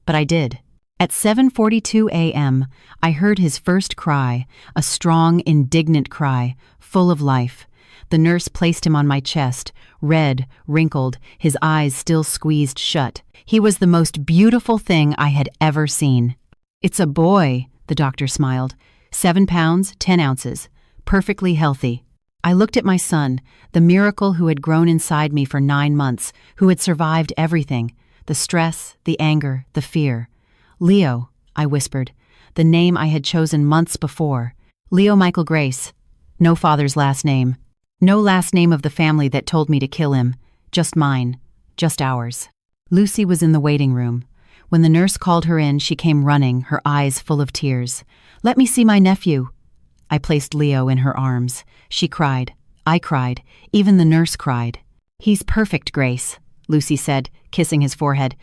But I did. At 7:42 a.m., I heard his first cry, a strong, indignant cry, full of life. The nurse placed him on my chest, red, wrinkled, his eyes still squeezed shut. He was the most beautiful thing I had ever seen. "It's a boy," the doctor smiled. 7 pounds, 10 ounces. Perfectly healthy. I looked at my son, the miracle who had grown inside me for 9 months, who had survived everything, the stress, the anger, the fear. "Leo," I whispered, the name I had chosen months before. Leo Michael Grace. No father's last name. No last name of the family that told me to kill him. Just mine. Just ours. Lucy was in the waiting room. When the nurse called her in, she came running, her eyes full of tears. "Let me see my nephew." I placed Leo in her arms. She cried. I cried. Even the nurse cried. "He's perfect, Grace," Lucy said, kissing his forehead.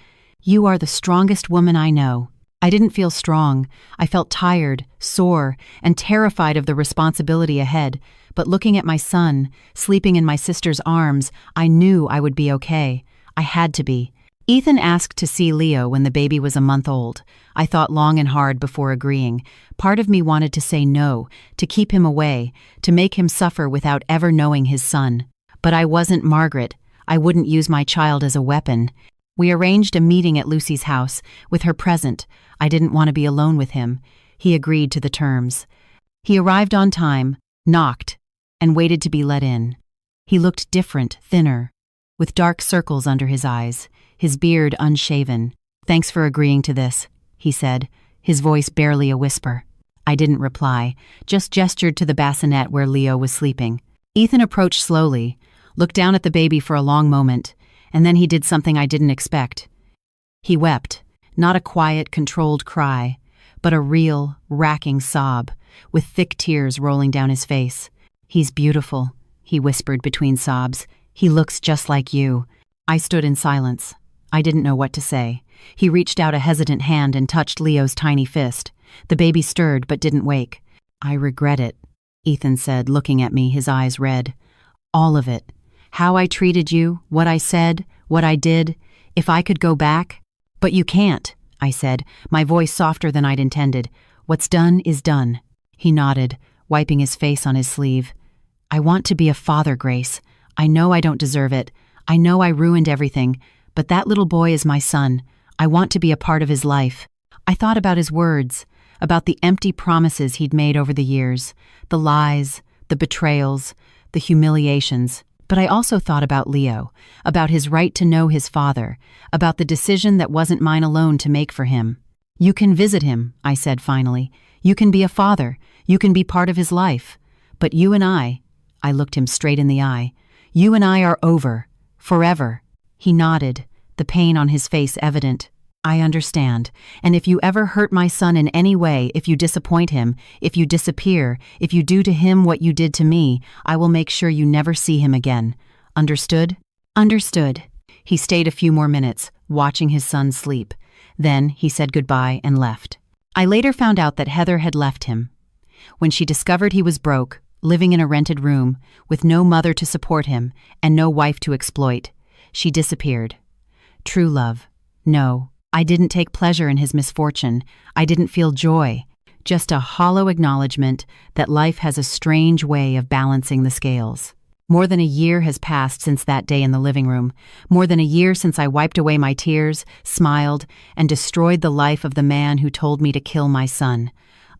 "You are the strongest woman I know." I didn't feel strong. I felt tired, sore, and terrified of the responsibility ahead. But looking at my son, sleeping in my sister's arms, I knew I would be okay. I had to be. Ethan asked to see Leo when the baby was a month old. I thought long and hard before agreeing. Part of me wanted to say no, to keep him away, to make him suffer without ever knowing his son. But I wasn't Margaret. I wouldn't use my child as a weapon. We arranged a meeting at Lucy's house, with her present. I didn't want to be alone with him. He agreed to the terms. He arrived on time, knocked, and waited to be let in. He looked different, thinner, with dark circles under his eyes, his beard unshaven. "Thanks for agreeing to this," he said, his voice barely a whisper. I didn't reply, just gestured to the bassinet where Leo was sleeping. Ethan approached slowly, looked down at the baby for a long moment, and then he did something I didn't expect. He wept, not a quiet, controlled cry, but a real, racking sob, with thick tears rolling down his face. "He's beautiful," he whispered between sobs. "He looks just like you." I stood in silence. I didn't know what to say. He reached out a hesitant hand and touched Leo's tiny fist. The baby stirred but didn't wake. "I regret it," Ethan said, looking at me, his eyes red. "All of it. How I treated you, what I said, what I did. If I could go back." "But you can't," I said, my voice softer than I'd intended. "What's done is done." He nodded, wiping his face on his sleeve. "I want to be a father, Grace. I know I don't deserve it. I know I ruined everything, but that little boy is my son. I want to be a part of his life." I thought about his words, about the empty promises he'd made over the years, the lies, the betrayals, the humiliations. But I also thought about Leo, about his right to know his father, about the decision that wasn't mine alone to make for him. "You can visit him," I said finally. "You can be a father. You can be part of his life. But you and I looked him straight in the eye. "You and I are over. Forever." He nodded, the pain on his face evident. "I understand. And if you ever hurt my son in any way, if you disappoint him, if you disappear, if you do to him what you did to me, I will make sure you never see him again. Understood?" "Understood." He stayed a few more minutes, watching his son sleep. Then he said goodbye and left. I later found out that Heather had left him. When she discovered he was broke, living in a rented room, with no mother to support him and no wife to exploit, she disappeared. True love. No, I didn't take pleasure in his misfortune. I didn't feel joy. Just a hollow acknowledgement that life has a strange way of balancing the scales. More than a year has passed since that day in the living room. More than a year since I wiped away my tears, smiled, and destroyed the life of the man who told me to kill my son.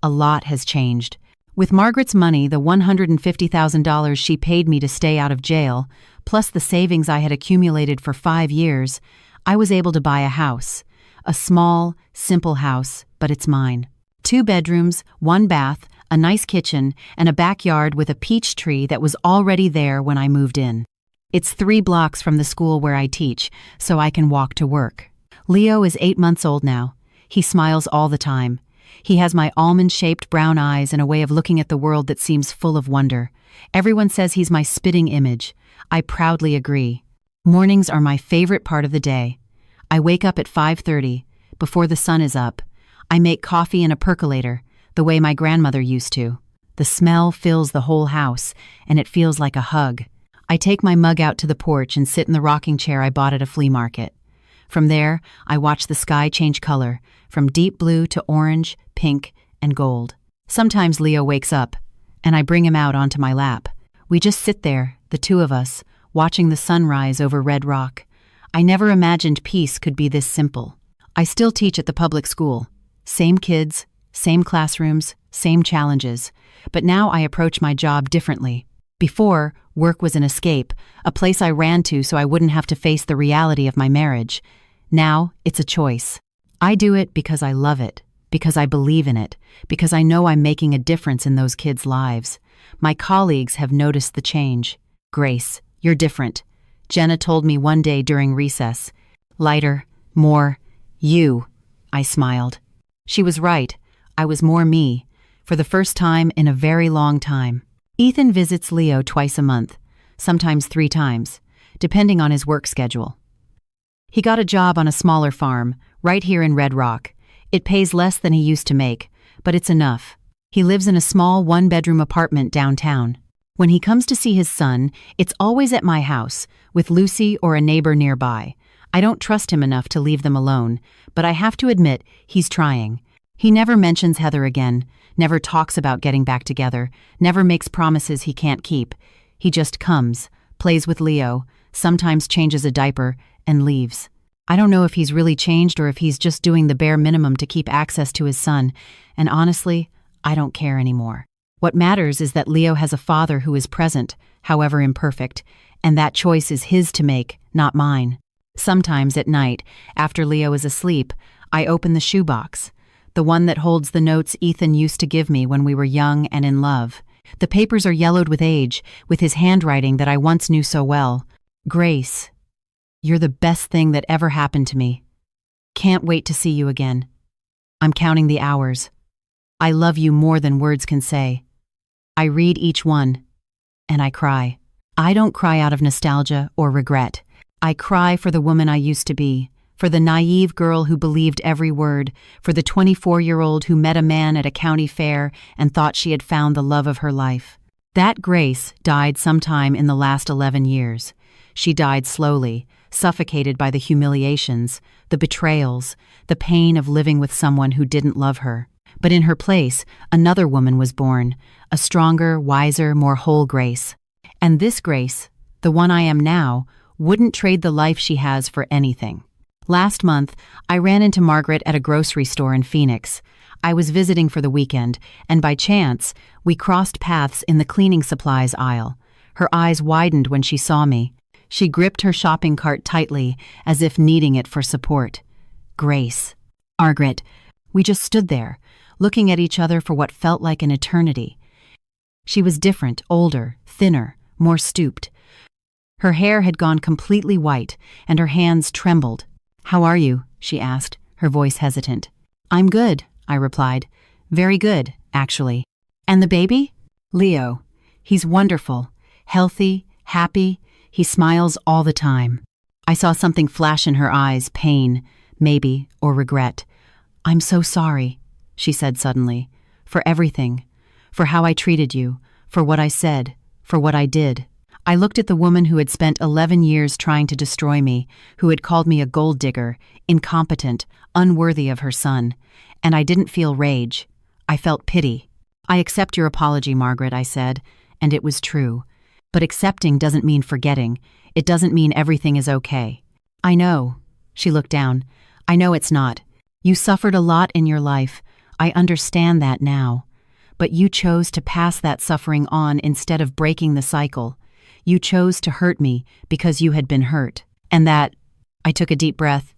A lot has changed. With Margaret's money, the $150,000 she paid me to stay out of jail, plus the savings I had accumulated for 5 years, I was able to buy a house. A small, simple house, but it's mine. 2 bedrooms, 1 bath, a nice kitchen, and a backyard with a peach tree that was already there when I moved in. It's 3 blocks from the school where I teach, so I can walk to work. Leo is 8 months old now. He smiles all the time. He has my almond-shaped brown eyes and a way of looking at the world that seems full of wonder. Everyone says he's my spitting image. I proudly agree. Mornings are my favorite part of the day. I wake up at 5:30, before the sun is up. I make coffee in a percolator, the way my grandmother used to. The smell fills the whole house, and it feels like a hug. I take my mug out to the porch and sit in the rocking chair I bought at a flea market. From there, I watch the sky change color, from deep blue to orange, pink, and gold. Sometimes Leo wakes up, and I bring him out onto my lap. We just sit there, the two of us, watching the sunrise over Red Rock. I never imagined peace could be this simple. I still teach at the public school. Same kids, same classrooms, same challenges. But now I approach my job differently. Before, work was an escape, a place I ran to so I wouldn't have to face the reality of my marriage. Now, it's a choice. I do it because I love it, because I believe in it, because I know I'm making a difference in those kids' lives. My colleagues have noticed the change. Grace, you're different. Jenna told me one day during recess. Lighter, more, you. I smiled. She was right. I was more me, for the first time in a very long time. Ethan visits Leo twice a month, sometimes 3 times, depending on his work schedule. He got a job on a smaller farm, right here in Red Rock. It pays less than he used to make, but it's enough. He lives in a small 1-bedroom apartment downtown. When he comes to see his son, it's always at my house, with Lucy or a neighbor nearby. I don't trust him enough to leave them alone, but I have to admit, he's trying. He never mentions Heather again, never talks about getting back together, never makes promises he can't keep. He just comes, plays with Leo, sometimes changes a diaper, and leaves. I don't know if he's really changed or if he's just doing the bare minimum to keep access to his son, and honestly, I don't care anymore. What matters is that Leo has a father who is present, however imperfect, and that choice is his to make, not mine. Sometimes at night, after Leo is asleep, I open the shoebox, the one that holds the notes Ethan used to give me when we were young and in love. The papers are yellowed with age, with his handwriting that I once knew so well. Grace, you're the best thing that ever happened to me. Can't wait to see you again. I'm counting the hours. I love you more than words can say. I read each one, and I cry. I don't cry out of nostalgia or regret. I cry for the woman I used to be, for the naive girl who believed every word, for the 24-year-old who met a man at a county fair and thought she had found the love of her life. That Grace died sometime in the last 11 years. She died slowly, suffocated by the humiliations, the betrayals, the pain of living with someone who didn't love her. But in her place, another woman was born, a stronger, wiser, more whole Grace. And this Grace, the one I am now, wouldn't trade the life she has for anything. Last month, I ran into Margaret at a grocery store in Phoenix. I was visiting for the weekend, and by chance, we crossed paths in the cleaning supplies aisle. Her eyes widened when she saw me. She gripped her shopping cart tightly, as if needing it for support. Grace. Margaret. We just stood there, looking at each other for what felt like an eternity. She was different, older, thinner, more stooped. Her hair had gone completely white, and her hands trembled. "How are you?" she asked, her voice hesitant. "I'm good," I replied. "Very good, actually." "And the baby?" "Leo. He's wonderful. Healthy, happy. He smiles all the time." I saw something flash in her eyes, pain, maybe, or regret. "I'm so sorry," she said suddenly, "for everything, for how I treated you, for what I said, for what I did." I looked at the woman who had spent 11 years trying to destroy me, who had called me a gold digger, incompetent, unworthy of her son, and I didn't feel rage. I felt pity. "I accept your apology, Margaret," I said, and it was true. But accepting doesn't mean forgetting. It doesn't mean everything is okay. "I know." She looked down. "I know it's not. You suffered a lot in your life. I understand that now. But you chose to pass that suffering on instead of breaking the cycle. You chose to hurt me because you had been hurt. And that—" I took a deep breath.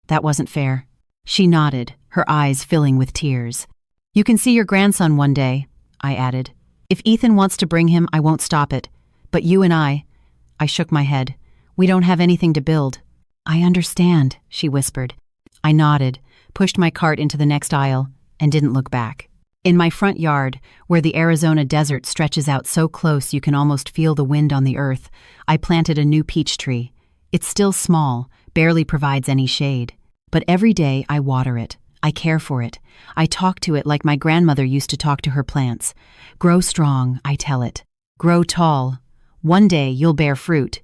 "That wasn't fair." She nodded, her eyes filling with tears. "You can see your grandson one day," I added. "If Ethan wants to bring him, I won't stop it. But you and I shook my head. "We don't have anything to build." "I understand," she whispered. I nodded, pushed my cart into the next aisle. and didn't look back. In my front yard, where the Arizona desert stretches out so close you can almost feel the wind on the earth, I planted a new peach tree. It's still small, barely provides any shade. But every day I water it. I care for it. I talk to it like my grandmother used to talk to her plants. Grow strong, I tell it. Grow tall. One day you'll bear fruit.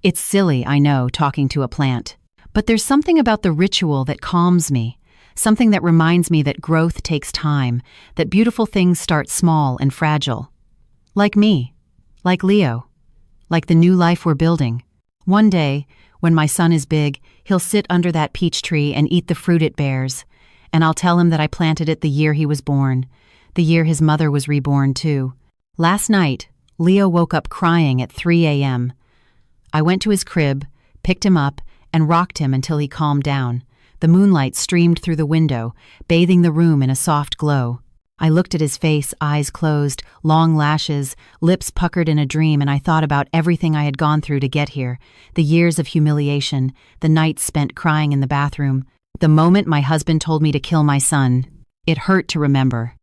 It's silly, I know, talking to a plant. But there's something about the ritual that calms me. Something that reminds me that growth takes time, that beautiful things start small and fragile. Like me. Like Leo. Like the new life we're building. One day, when my son is big, he'll sit under that peach tree and eat the fruit it bears. And I'll tell him that I planted it the year he was born, the year his mother was reborn too. Last night, Leo woke up crying at 3 a.m. I went to his crib, picked him up, and rocked him until he calmed down. The moonlight streamed through the window, bathing the room in a soft glow. I looked at his face, eyes closed, long lashes, lips puckered in a dream, and I thought about everything I had gone through to get here, the years of humiliation, the nights spent crying in the bathroom. The moment my husband told me to kill my son, it hurt to remember.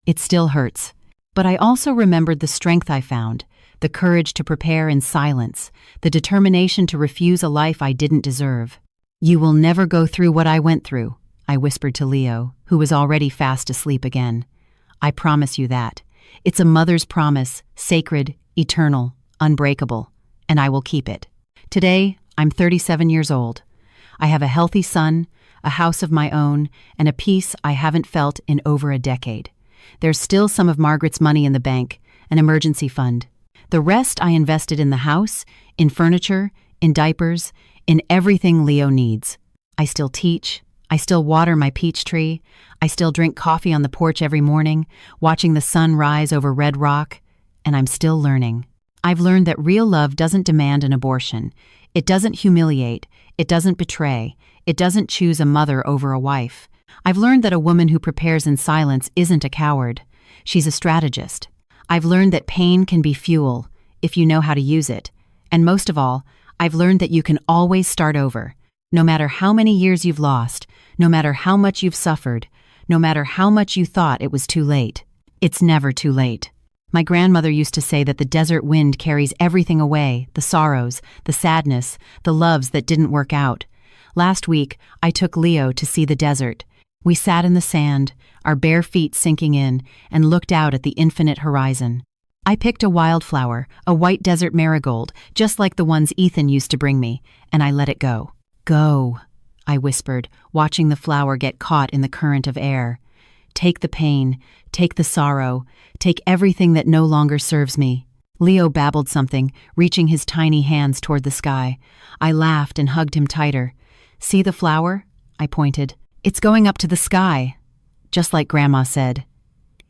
It still hurts. But I also remembered the strength I found, the courage to prepare in silence, the determination to refuse a life I didn't deserve. "You will never go through what I went through," I whispered to Leo, who was already fast asleep again. "I promise you that. It's a mother's promise, sacred, eternal, unbreakable, and I will keep it." Today, I'm 37 years old. I have a healthy son, a house of my own, and a peace I haven't felt in over a decade. There's still some of Margaret's money in the bank, an emergency fund. The rest I invested in the house, in furniture, in diapers, in everything Leo needs. I still teach. I still water my peach tree. I still drink coffee on the porch every morning, watching the sun rise over Red Rock, and I'm still learning. I've learned that real love doesn't demand an abortion. It doesn't humiliate. It doesn't betray. It doesn't choose a mother over a wife. I've learned that a woman who prepares in silence isn't a coward. She's a strategist. I've learned that pain can be fuel, if you know how to use it. And most of all, I've learned that you can always start over. No matter how many years you've lost, no matter how much you've suffered, no matter how much you thought it was too late, it's never too late. My grandmother used to say that the desert wind carries everything away, the sorrows, the sadness, the loves that didn't work out. Last week, I took Leo to see the desert. We sat in the sand, our bare feet sinking in, and looked out at the infinite horizon. I picked a wildflower, a white desert marigold, just like the ones Ethan used to bring me, and I let it go. "Go," I whispered, watching the flower get caught in the current of air. "Take the pain, take the sorrow, take everything that no longer serves me." Leo babbled something, reaching his tiny hands toward the sky. I laughed and hugged him tighter. "See the flower?" I pointed. "It's going up to the sky," just like Grandma said.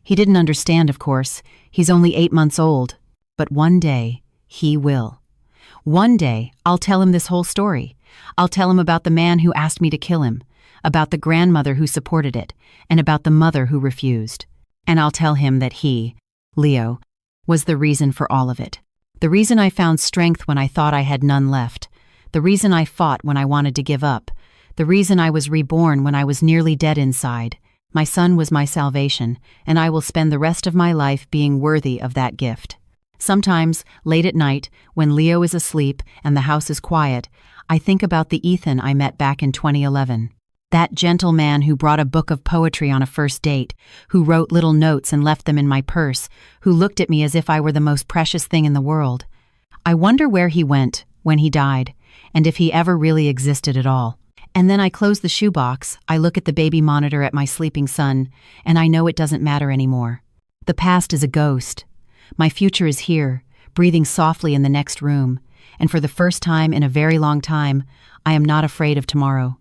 He didn't understand, of course. He's only 8 months old. But one day, he will. One day, I'll tell him this whole story. I'll tell him about the man who asked me to kill him, about the grandmother who supported it, and about the mother who refused. And I'll tell him that he, Leo, was the reason for all of it. The reason I found strength when I thought I had none left. The reason I fought when I wanted to give up. The reason I was reborn when I was nearly dead inside. My son was my salvation, and I will spend the rest of my life being worthy of that gift. Sometimes, late at night, when Leo is asleep and the house is quiet, I think about the Ethan I met back in 2011. That gentle man who brought a book of poetry on a first date, who wrote little notes and left them in my purse, who looked at me as if I were the most precious thing in the world. I wonder where he went when he died, and if he ever really existed at all. And then I close the shoebox, I look at the baby monitor at my sleeping son, and I know it doesn't matter anymore. The past is a ghost. My future is here, breathing softly in the next room, and for the first time in a very long time, I am not afraid of tomorrow.